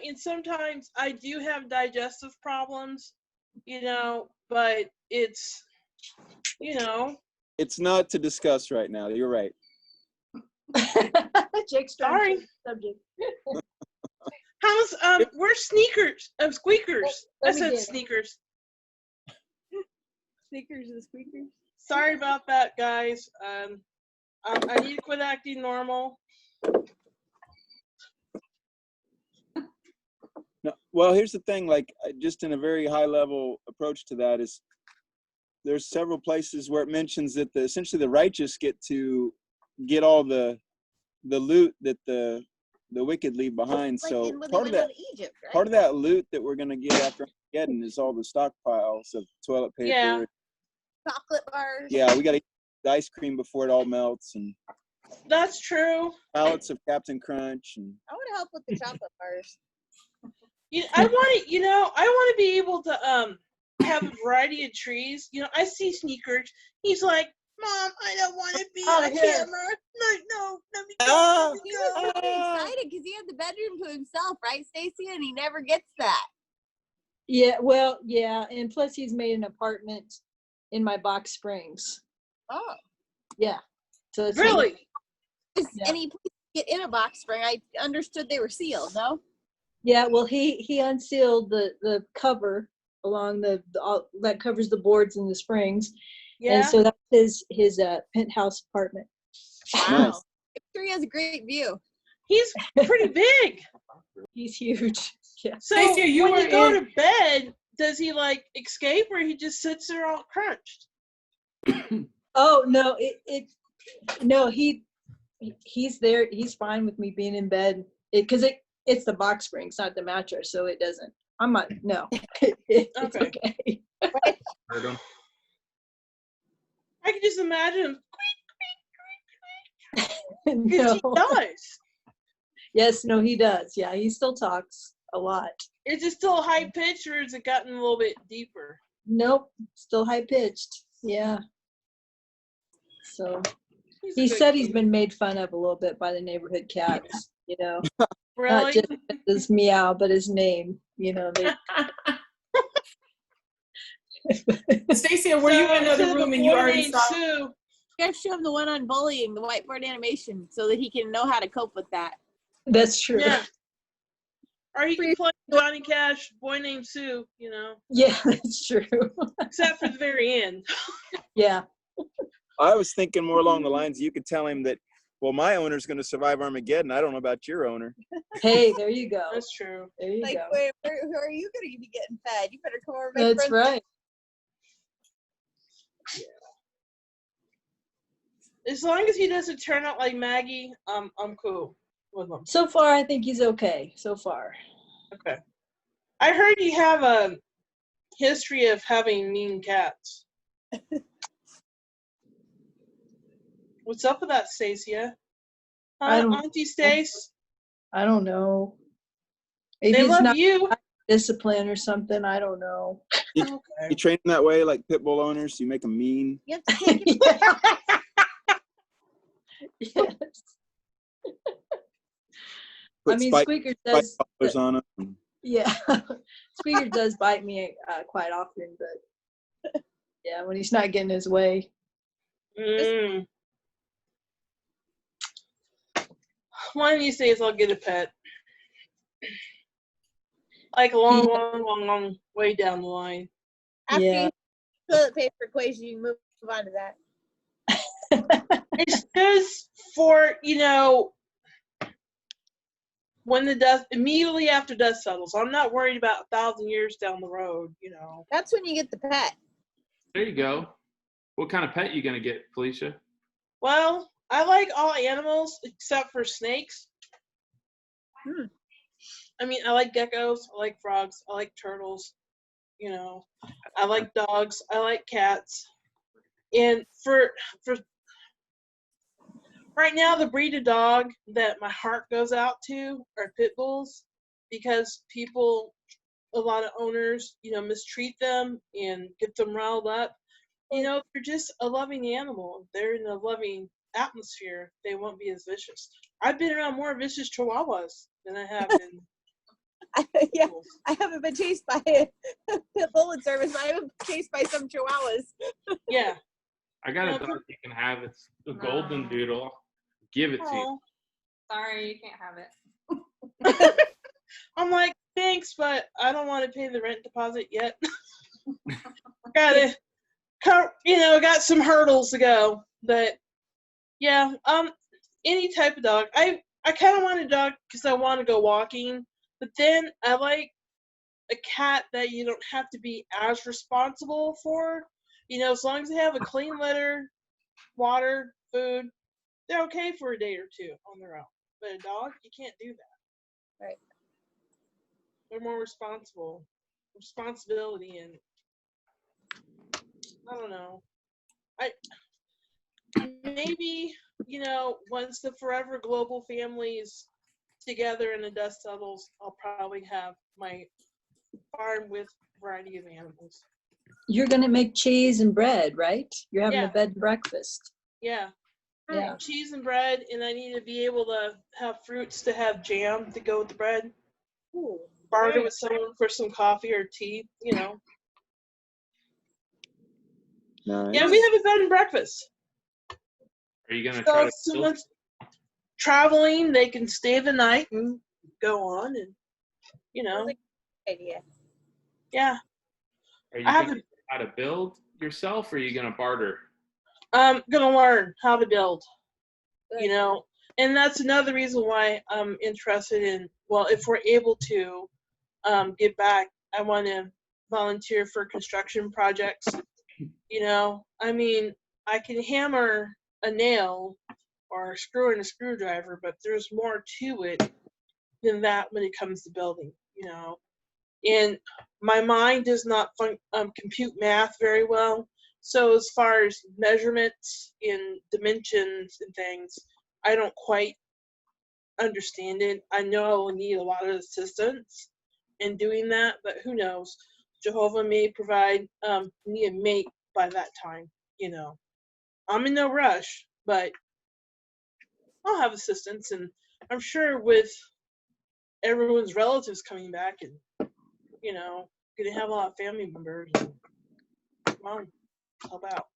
and sometimes I do have digestive problems, but it's, It's not to discuss right now. You're right. Jake's sorry. Subject. How's where's squeakers? I said sneakers. Sneakers and squeakers. Sorry about that, guys. I need to quit acting normal. No, well, here's the thing, just in a very high level approach to that is there's several places where it mentions that essentially the righteous get to get all the loot that the wicked leave behind. So part of that loot that we're going to get after Armageddon is all the stockpiles of toilet paper. Chocolate bars. Yeah, we got to eat the ice cream before it all melts. And That's true. Pallets of Captain Crunch and I want to help with the chocolate bars. I want to, I want to be able to have a variety of trees. I see Sneakers. He's like, Mom, I don't want to be on camera. No, let me go. Let me He was go. really excited because he had the bedroom to himself, right, Stacy? And he never gets that. Yeah, well, yeah, and plus he's made an apartment in my Box Springs. Oh. Yeah. So it's Really? Is any place to get in a box spring? I understood they were sealed, no? Yeah, well, he unsealed the cover along that covers the boards in the springs, Yeah. and so that's his penthouse apartment. Wow. I'm sure he has a great view. He's pretty big. He's huge. Yeah. So Stacey, you when were you go in- to bed, does he like escape or he just sits there all crunched? Oh no, no, he's there. He's fine with me being in bed because it's the box springs, not the mattress, so it doesn't. I'm not. No, it's okay. Heard him. I can just imagine him. No. He does. Yes, no, he does. Yeah, he still talks a lot. Is it still high pitched or has it gotten a little bit deeper? Nope, still high pitched. Yeah. So He's he a good said he's kid. been made fun of a little bit by the neighborhood cats. Not Really? just his meow, but his name. They. Stacey, were you in another room and you already saw? Sue. You gotta show him the one on bullying, the whiteboard animation, so that he can know how to cope with that. That's true. Yeah. Or he can play Johnny Cash, Boy Named Sue, Yeah, that's true. except for the very end. Yeah. I was thinking more along the lines you could tell him that, well, my owner's going to survive Armageddon. I don't know about your owner. Hey, there you go. That's true. There you Like, go. who are you gonna be getting fed? You better come over and make That's friends. right. As long as he doesn't turn out like Maggie, I'm cool with him. So far, I think he's okay. So far. Okay. I heard you have a history of having mean cats. What's up with that, Stacia? I don't- Auntie Stace? I don't know. Maybe They it's love not you. discipline or something. I don't know. You train them that way, like pit bull owners. You make them mean. You have to take it. Yes. Put I mean, spike Squeaker does. collars on them. Yeah, Squeaker does bite me quite often, but yeah, when he's not getting his way. Mm. One of these days I'll get a pet. Like a long way down the line. After Yeah. you toilet paper equation, you move on to that. It's just for, when the dust, immediately after dust settles. I'm not worried about 1,000 years down the road, That's when you get the pet. There you go. What kind of pet you gonna get, Felicia? Well, I like all animals except for snakes. I mean, I like geckos, I like frogs, I like turtles, I like dogs, I like cats. And for right now, the breed of dog that my heart goes out to are pit bulls, because a lot of owners, mistreat them and get them riled up. They're just a loving animal. They're in a loving atmosphere. They won't be as vicious. I've been around more vicious chihuahuas than I have been. Yeah, I haven't been chased by a bullet service, but I have been chased by some chihuahuas. Yeah. I got a dog you can have. It's a golden doodle. Give it to you. Sorry, you can't have it. I'm like, thanks, but I don't want to pay the rent deposit yet. Got some hurdles to go. But yeah, any type of dog. I kind of want a dog because I want to go walking, but then I like a cat that you don't have to be as responsible for. As long as they have a clean litter, water, food, they're okay for a day or two on their own. But a dog, you can't do that. Right. They're more responsibility, and I don't know. maybe, once the forever global family is together and the dust settles, I'll probably have my farm with variety of animals. You're gonna make cheese and bread, right? You're having Yeah. a bed and breakfast. Yeah. Yeah. Cheese and bread, and I need to be able to have fruits to have jam to go with the bread. Ooh, Barter very with someone for some coffee or tea, Nice. Yeah, we have a bed and breakfast. Are you gonna So try if to? someone's traveling, they can stay the night and go on, and idea. yeah. Are you I have gonna learn how to build yourself, or are you gonna barter? I'm gonna learn how to build. And that's another reason why I'm interested in. Well, if we're able to give back, I want to volunteer for construction projects. I mean, I can hammer a nail or screw in a screwdriver, but there's more to it than that when it comes to building. And my mind does not compute math very well. So as far as measurements in dimensions and things, I don't quite understand it. I know I will need a lot of assistance in doing that, but who knows? Jehovah may provide me a mate by that time. I'm in no rush, but I'll have assistance, and I'm sure with everyone's relatives coming back and gonna have a lot of family members. Come on, help out.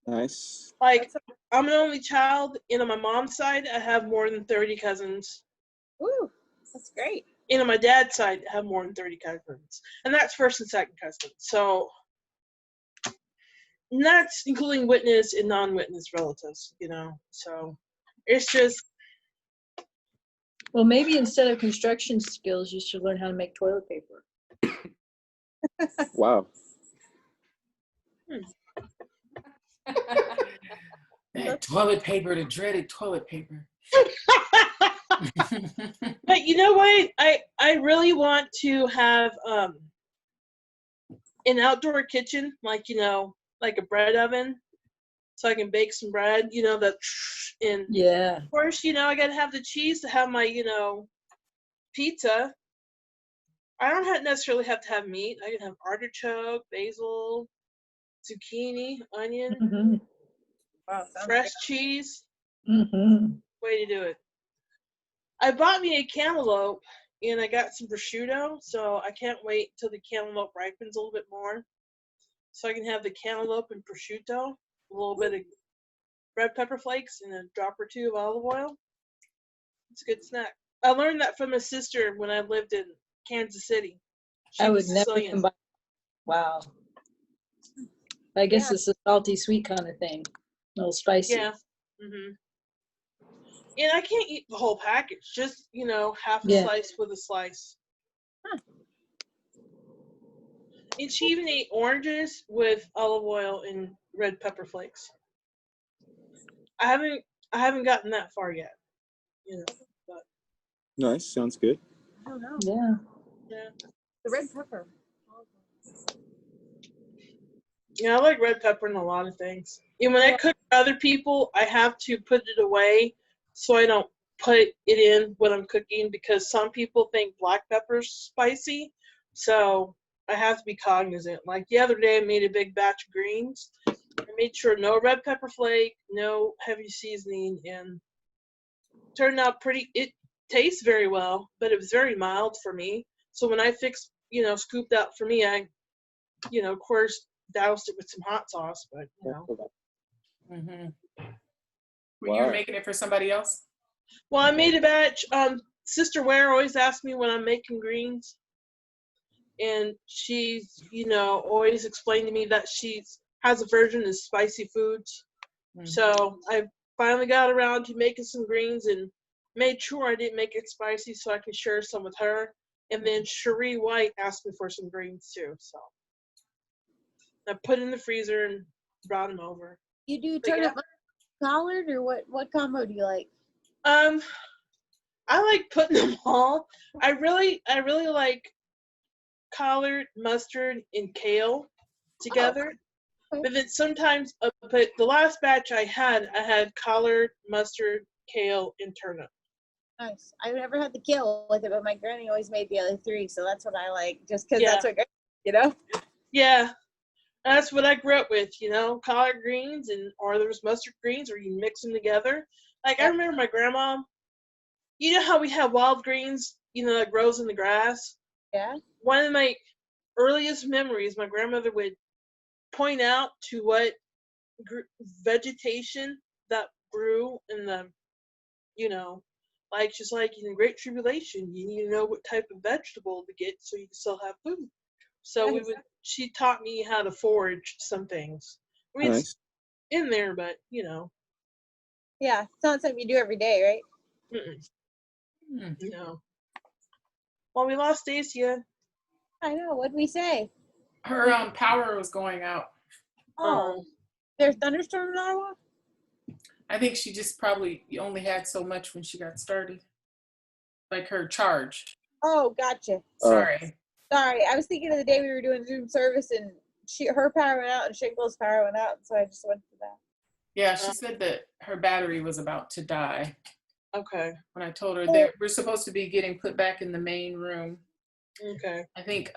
Nice. Like, I'm an only child, and on my mom's side, I have more than 30 cousins. Ooh, that's great. And on my dad's side, I have more than 30 cousins. And that's first and second cousins. So, and that's including witness and non-witness relatives, So, it's just. Well, maybe instead of construction skills, you should learn how to make toilet paper. Wow. That toilet paper, the dreaded toilet paper. But you know what? I really want to have an outdoor kitchen, like a bread oven, so I can bake some bread. And yeah. Of course, I gotta have the cheese to have my pizza. I don't necessarily have to have meat. I can have artichoke, basil, zucchini, onion, Mm-hmm. Wow, fresh cheese. Mm-hmm. Way to do it. I bought me a cantaloupe, and I got some prosciutto, so I can't wait till the cantaloupe ripens a little bit more, so I can have the cantaloupe and prosciutto, a little bit of red pepper flakes, and a drop or two of olive oil. It's a good snack. I learned that from a sister when I lived in Kansas City. I would was never Sicilian. combine. Wow. I guess it's a salty sweet kind of thing. A little spicy. Yeah. And I can't eat the whole package, just, half a Yeah. slice with a slice. And she even ate oranges with olive oil and red pepper flakes. I haven't gotten that far yet, but Nice. Sounds good. I don't know. yeah. The red pepper. Yeah, I like red pepper in a lot of things. And when I cook for other people, I have to put it away so I don't put it in when I'm cooking, because some people think black pepper's spicy. So I have to be cognizant. Like the other day, I made a big batch of greens. I made sure no red pepper flake, no heavy seasoning, and turned out pretty. It tastes very well, but it was very mild for me. So when I scooped out for me, I, of course, doused it with some hot sauce, but Mm-hmm. Were you making it for somebody else? Well, I made a batch. Sister Ware always asks me when I'm making greens, and she's always explained to me that she has a version of spicy foods. Mm-hmm. So I finally got around to making some greens and made sure I didn't make it spicy so I could share some with her. And then Cherie White asked me for some greens too, so I put in the freezer and brought them over. You do turnip collard, or what combo do you like? I like putting them all. I really like collard, mustard, and kale together. But then sometimes, but the last batch I had collard, mustard, kale, and turnip. Nice. I never had the kale with it, but my granny always made the other three, so that's what I like, just because Yeah. that's what, you know? Yeah, that's what I grew up with, you know, collard greens or there was mustard greens, or you mix them together. Like I remember my grandma. You know how we have wild greens, you know, that grows in the grass? Yeah. One of my earliest memories, my grandmother would point out to what vegetation that grew in the, you know, like just like in Great Tribulation, you need to know what type of vegetable to get so you can still have food. So she taught me how to forage some things. I mean, it's in there, but you know. Yeah, it's not something you do every day, right? No. Well, we lost Dacia. I know. What'd we say? Her power was going out. Oh, there's thunderstorms in Ottawa? I think she just probably only had so much when she got started. Like her charge. Oh, gotcha. Sorry. Sorry, I was thinking of the day we were doing Zoom service and her power went out and Shingle's power went out, so I just went for that. Yeah, she said that her battery was about to die. Okay. When I told her we're supposed to be getting put back in the main room. Okay. I think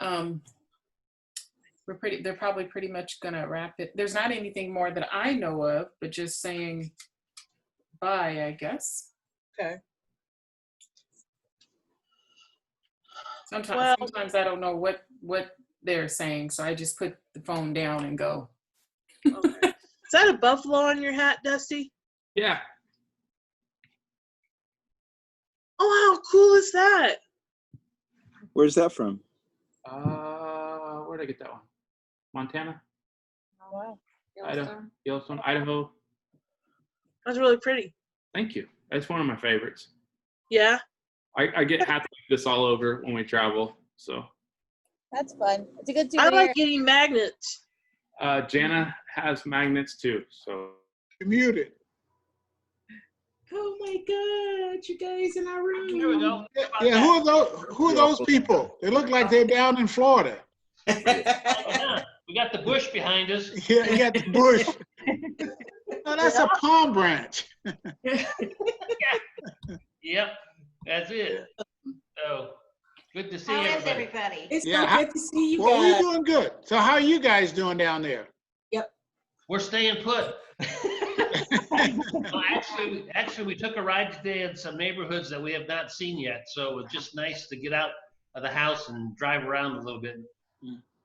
they're probably pretty much gonna wrap it. There's not anything more that I know of, but just saying bye, I guess. Okay. Sometimes I don't know what they're saying, so I just put the phone down and go. Okay. Is that a buffalo on your hat, Dusty? Yeah. Oh, how cool is that? Where's that from? Where'd I get that one? Montana? Oh, wow. Yellowstone, Idaho. That's really pretty. Thank you. That's one of my favorites. Yeah. I get hats like this all over when we travel. So That's fun. It's a good I souvenir. like getting magnets. Jana has magnets too. So you're muted. Oh my God, you guys in our room. Here we go. Yeah, who are those people? They look like they're down in Florida. Yeah, we got the bush behind us. Yeah, you got the bush. Oh, that's a palm branch. Yep, that's it. So good to see How is everybody. everybody? It's Yeah, so good to see you well, guys. we're doing good. So how are you guys doing down there? Yep. We're staying put. Well, actually, we took a ride today in some neighborhoods that we have not seen yet. So it's just nice to get out of the house and drive around a little bit.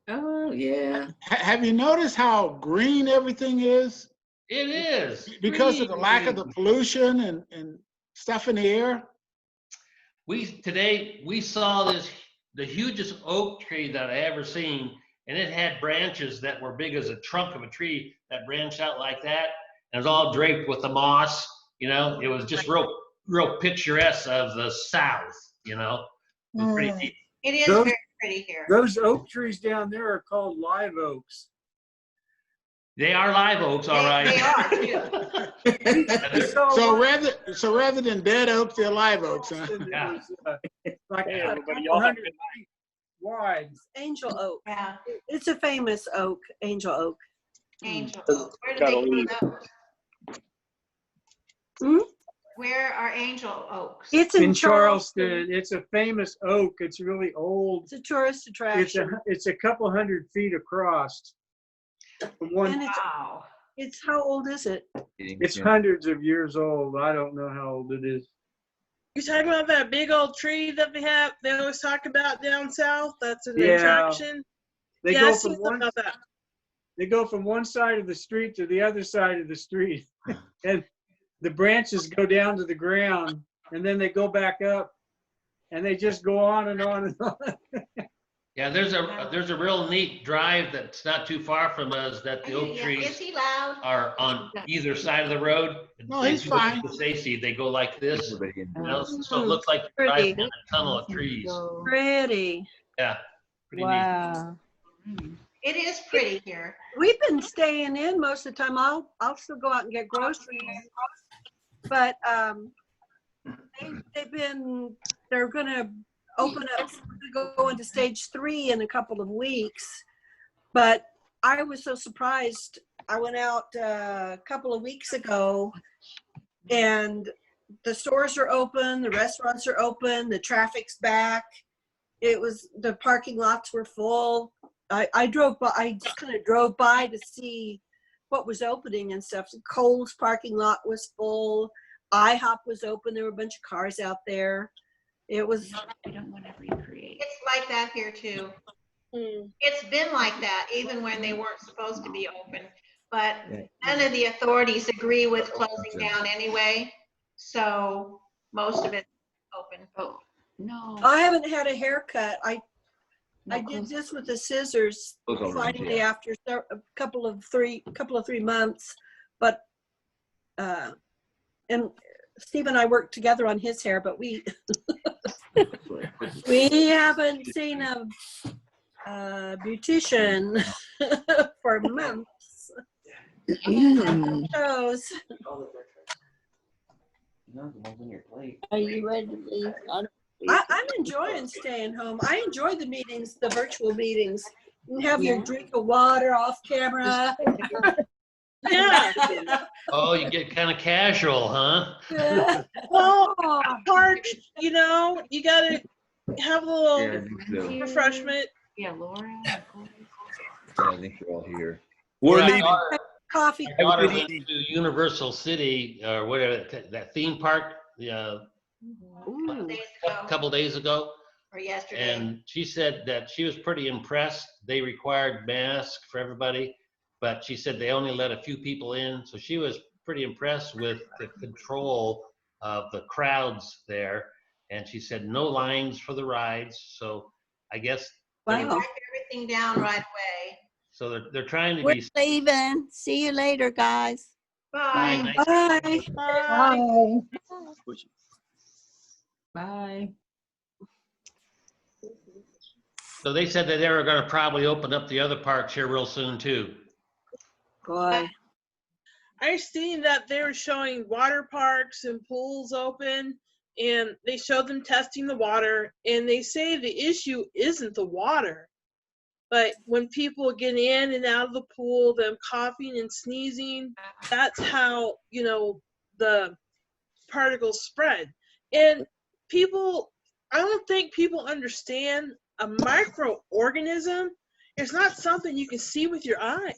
Oh yeah. Have you noticed how green everything is? It is. Because of the lack of the pollution and stuff in the air? Today we saw the hugest oak tree that I ever seen, and it had branches that were big as a trunk of a tree that branched out like that. And it was all draped with the moss. You know, it was just real picturesque of the South. You know, it was pretty neat. It is very pretty here. Those oak trees down there are called live oaks. They are live oaks, all right. They are too. So rather than dead oaks, they're live oaks, huh? Yeah. Like Hey, a everybody, couple y'all have a hundred good feet wide. Angel oak. Yeah, It's a famous oak, angel oak. angel oak. Where do they grow those? Where are angel oaks? It's In Charleston. It's a famous oak. It's really old. It's a tourist attraction. It's a couple 100 feet across. And it's how old is it? It's hundreds of years old. I don't know how old it is. You talking about that big old tree that they always talk about down south? That's an Yeah. attraction. They Yeah, go I from seen something about that. They go from one side of the street to the other side of the street. And the branches go down to the ground and then they go back up and they just go on and on and on. Yeah, there's a real neat drive that's not too far from us that the oak Is trees he loud? are on either side of the road. No, he's fine. Stacy, they go like this, you know, so it looks like you're Pretty. driving in a tunnel of trees. Pretty. Yeah, pretty neat. Wow. It is pretty here. We've been staying in most of the time. I'll still go out and get groceries. But they're gonna open up, go into stage 3 in a couple of weeks. But I was so surprised. I went out a couple of weeks ago and the stores are open, the restaurants are open, the traffic's back. The parking lots were full. I drove by, I just kind of drove by to see what was opening and stuff. Kohl's parking lot was full. IHOP was open. There were a bunch of cars out there. It was. I don't want to recreate. It's like that here too. It's been like that even when they weren't supposed to be open. But none of the authorities agree with closing down anyway. So most of it's open. Oh, no. I haven't had a haircut. I did this with the scissors finally after a couple of three months. But and Steve and I worked together on his hair, but we we haven't seen a beautician for months. Shows. Are you ready to leave? I'm enjoying staying home. I enjoy the meetings, the virtual meetings. You can have your drink of water off camera. Yeah. Oh, you get kind of casual, huh? Well, part, you know, you gotta have a little refreshment. Yeah, Laura. I think you're all here. We're leaving. Coffee. My daughter went to Universal City or whatever, that theme park, a couple days ago. Or yesterday. And she said that she was pretty impressed. They required masks for everybody, but she said they only let a few people in. So she was pretty impressed with the control of the crowds there. And she said no lines for the rides. So I guess They wipe everything down right away. so they're trying to We're be. leaving. See you later, guys. Bye. Bye. Bye. Bye. So they said that they were going to probably open up the other parks here real soon too. Boy. I seen that they were showing water parks and pools open, and they showed them testing the water, and they say the issue isn't the water, but when people get in and out of the pool, them coughing and sneezing, that's how, you know, the particles spread. And people, I don't think people understand a microorganism is not something you can see with your eye.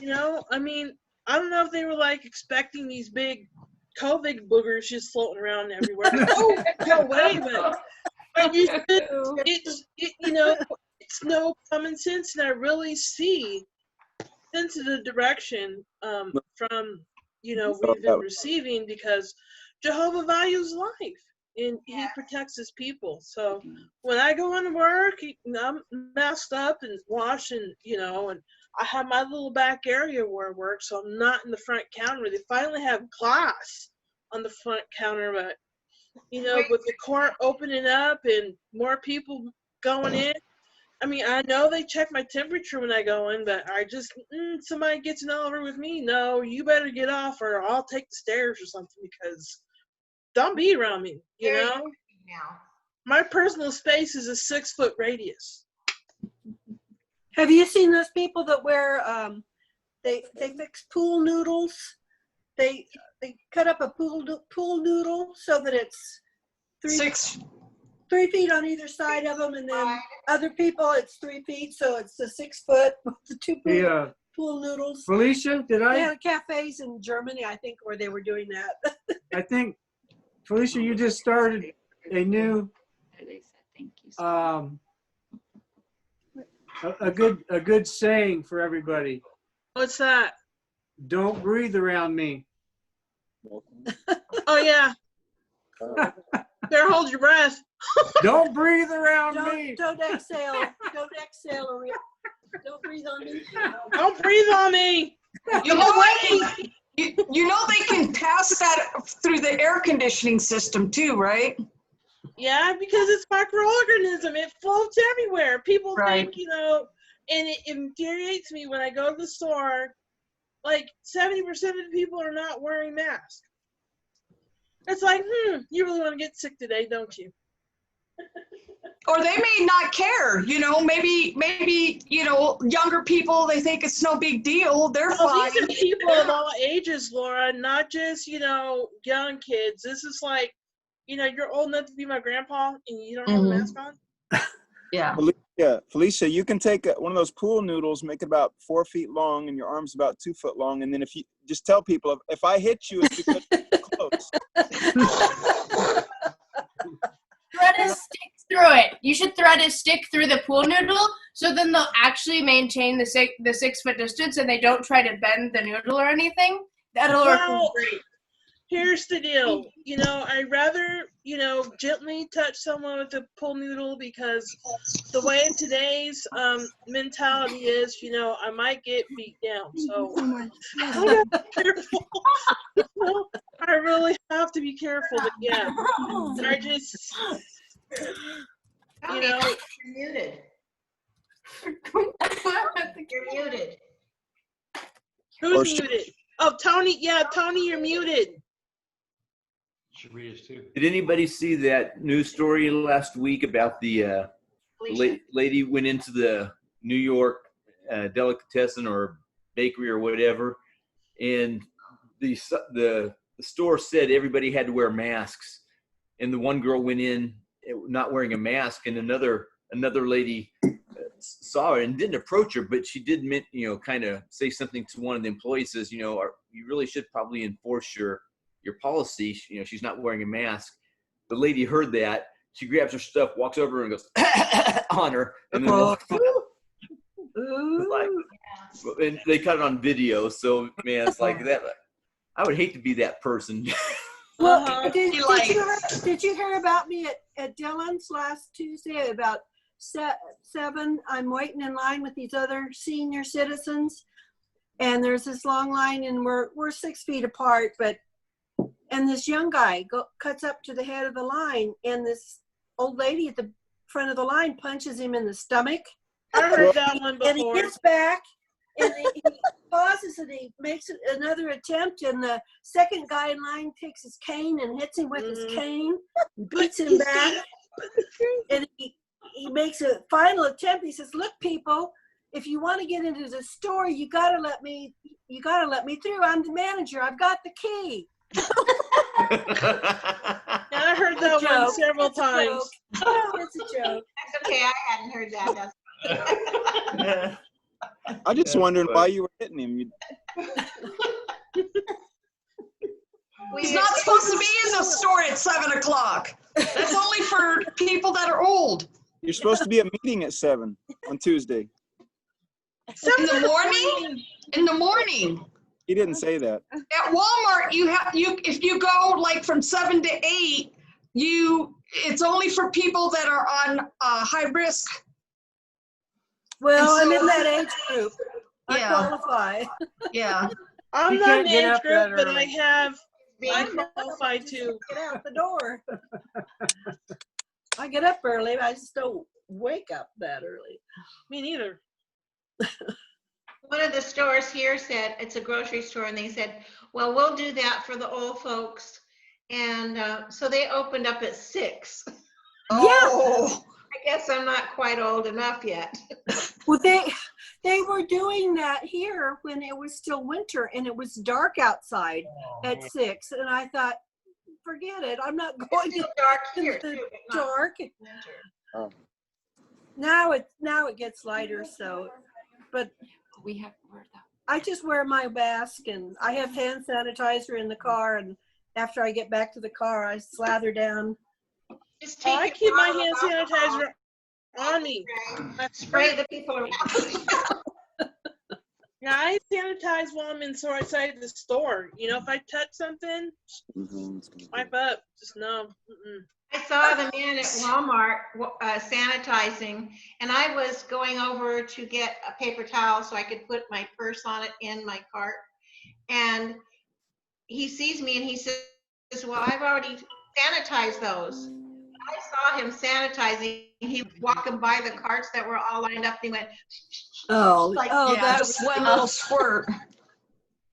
You know, I mean, I don't know if they were like expecting these big COVID boogers just floating around everywhere. Oh, no way, but you should, you know, it's no common sense, and I really see sense of the direction from, you know, we've been receiving, because Jehovah values life and he protects his people. So when I go into work, I'm masked up and washed, and, you know, and I have my little back area where I work, so I'm not in the front counter. They finally have glass on the front counter, but, you know, with the court opening up and more people going in, I mean, I know they check my temperature when I go in, but I just, somebody gets an over with me. No, you better get off or I'll take the stairs or something, because don't be around me, you know? Now. My personal space is a 6-foot radius. Have you seen those people that wear they fix pool noodles? They cut up a pool noodle so that it's 3 feet on either side of them, and then other people it's 3 feet, so it's a 6 foot with the two pool noodles. Felicia, They had cafes in Germany, I think, where they were doing that. I think, Felicia, you just started a new a good saying for everybody. What's that? Don't breathe around me. Oh, yeah. Better hold your breath. Don't breathe around me. Don't exhale. Don't exhale. Don't breathe on me. Don't breathe on me. You know what? You know they can pass that through the air conditioning system too, right? Yeah, because it's microorganism. It floats everywhere. People think, you know, and it infuriates me when I go to the store, like 70% of the people are not wearing masks. It's like, you really want to get sick today, don't you? or they may not care, you know, maybe, you know, younger people, they think it's no big deal. They're fine. These are people of all ages, Laura, not just, you know, young kids. This is like, you know, you're old enough to be my grandpa and you don't have a mask on? Yeah. Felicia, you can take one of those pool noodles, make it about 4 feet long, and your arms about 2 foot long, and then if you just tell people, if I hit you, it's because you're close. Thread a stick through it. You should thread a stick through the pool noodle, so then they'll actually maintain the 6 foot distance, and they don't try to bend the noodle or anything. That'll work great. Here's the deal, you know, I'd rather, you know, gently touch someone with a pool noodle, because the way today's mentality is, you know, I might get beat down. So I gotta be careful. I really have to be careful. But yeah, I just, you know. You're muted. You're muted. Who's muted? Oh, Tony. Yeah, Tony, you're muted. Sharita's too. Did anybody see that news story last week about the lady went into the New York delicatessen or bakery or whatever, and the store said everybody had to wear masks, and the one girl went in not wearing a mask, and another lady saw it and didn't approach her, but she did, you know, kind of say something to one of the employees, says, you know, you really should probably enforce your policy. You know, she's not wearing a mask. The lady heard that. She grabs her stuff, walks over and goes on her, and then walks out. And they cut it on video. So man, it's like that. I would hate to be that person. Well, did you hear about me at Dylan's last Tuesday about 7? I'm waiting in line with these other senior citizens, and there's this long line, and we're 6 feet apart, and this young guy cuts up to the head of the line, and this old lady at the front of the line punches him in the stomach. I heard that one before. And he gets back, and he pauses, and he makes another attempt, and the second guy in line takes his cane and hits him with his cane, beats him back, and he makes a final attempt. He says, "Look, people, if you want to get into the store, you gotta let me through. I'm the manager. I've got the key." Yeah, I heard that one several times. It's a joke. That's okay. I hadn't heard that. I just wondering why you were hitting him. He's not supposed to be in the store at 7 o'clock. That's only for people that are old. You're supposed to be at meeting at 7 on Tuesday. In the morning? In the morning. He didn't say that. At Walmart, if you go like from 7 to 8, it's only for people that are on high risk. Well, I'm in that age group. I qualify. Yeah. I'm You not can't an get age up group, that but early. I qualify too. Get out the door. I get up early, but I just don't wake up that early. Me neither. One of the stores here said, it's a grocery store, and they said, well, we'll do that for the old folks. And so they opened up at 6. Oh. I guess I'm not quite old enough yet. Well, they were doing that here when it was still winter and it was dark outside at 6, and I thought, forget it. I'm not going to dark here the too, but dark. Oh. Now it gets lighter, so but we have to wear that. I just wear my mask, and I have hand sanitizer in the car, and after I get back to the car, I slather down. I keep my hand sanitizer on me. I spray the people around. Yeah, I sanitize while I'm inside the store. You know, if I touch something, wipe up. Just no. I saw the man at Walmart sanitizing, and I was going over to get a paper towel so I could put my purse on it in my cart. And he sees me and he says, well, I've already sanitized those. I saw him sanitizing. He was walking by the carts that were all lined up, and he went, just one little squirt.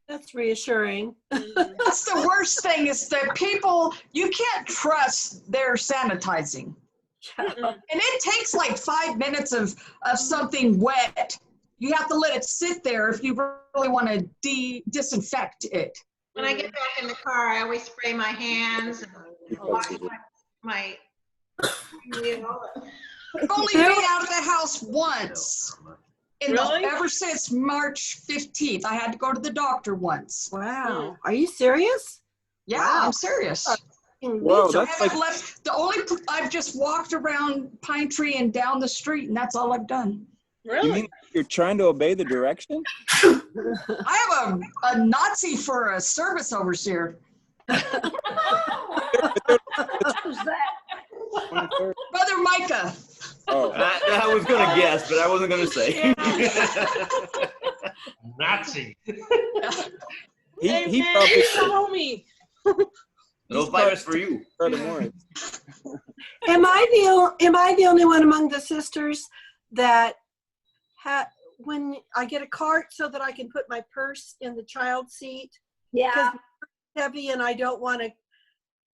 That's reassuring. That's the worst thing is that people, you can't trust their sanitizing. And it takes like 5 minutes of something wet. You have to let it sit there if you really want to disinfect it. When I get back in the car, I always spray my hands and wash my I've only been out of the house once. Really? Ever since March 15th. I had to go to the doctor once. Wow. Are you serious? Yeah, Wow. I'm serious. Whoa, I that's haven't like left. I've just walked around Pine Tree and down the street, and that's all I've done. you mean you're trying to obey the direction? I have a Nazi for a service overseer. Who's that? Brother Micah. Oh. I was gonna guess, but I wasn't gonna say. Nazi. Hey, He man, probably he's a homie. No virus for you. furthermore. Am I the only one among the sisters that when I get a cart so that I can put my purse in the child seat? Yeah. Because it's heavy and I don't want to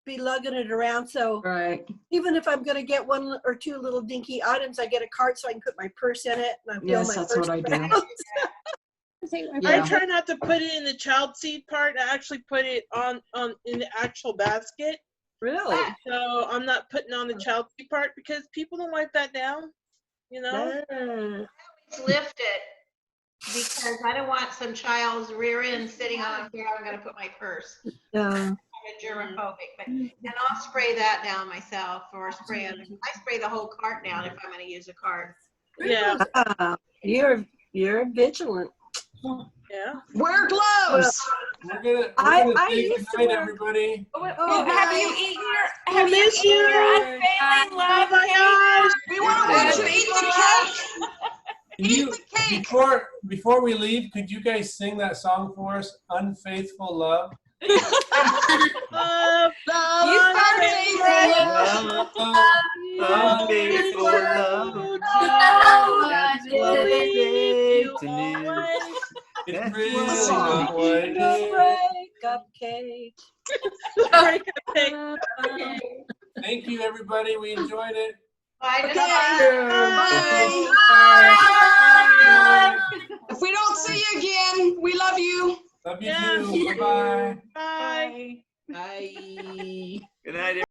be lugging it around. So even if I'm going to get 1 or 2 little dinky items, I get a cart so I can put my purse in it. And I feel Yes, my that's what I do. I try not to put it in the child seat part. I actually put it on in the actual basket. Really? So I'm not putting on the child seat part because people don't wipe that down. You know. Lift it because I don't want some child's rear end sitting on where I'm going to put my purse. Yeah. I'm germophobic, and I'll spray that down myself, or I spray the whole cart down if I'm going to use a cart. Yeah. You're vigilant. Yeah. Wear gloves. We're gonna say I good used to night, wear- everybody. Have you eaten your Unfailing love my gosh. We want to watch you eat the cake. Can you, before we leave, could you guys sing that song for us? Unfaithful Love. Unfaithful love. That's what Satan is. It's That's really what what it is. Breakup cake. Breakup cake. Thank you, everybody. We enjoyed it. Bye. Bye. Bye. If we don't see you again, we love you. Love you too. Bye-bye. Bye. Bye. Good night,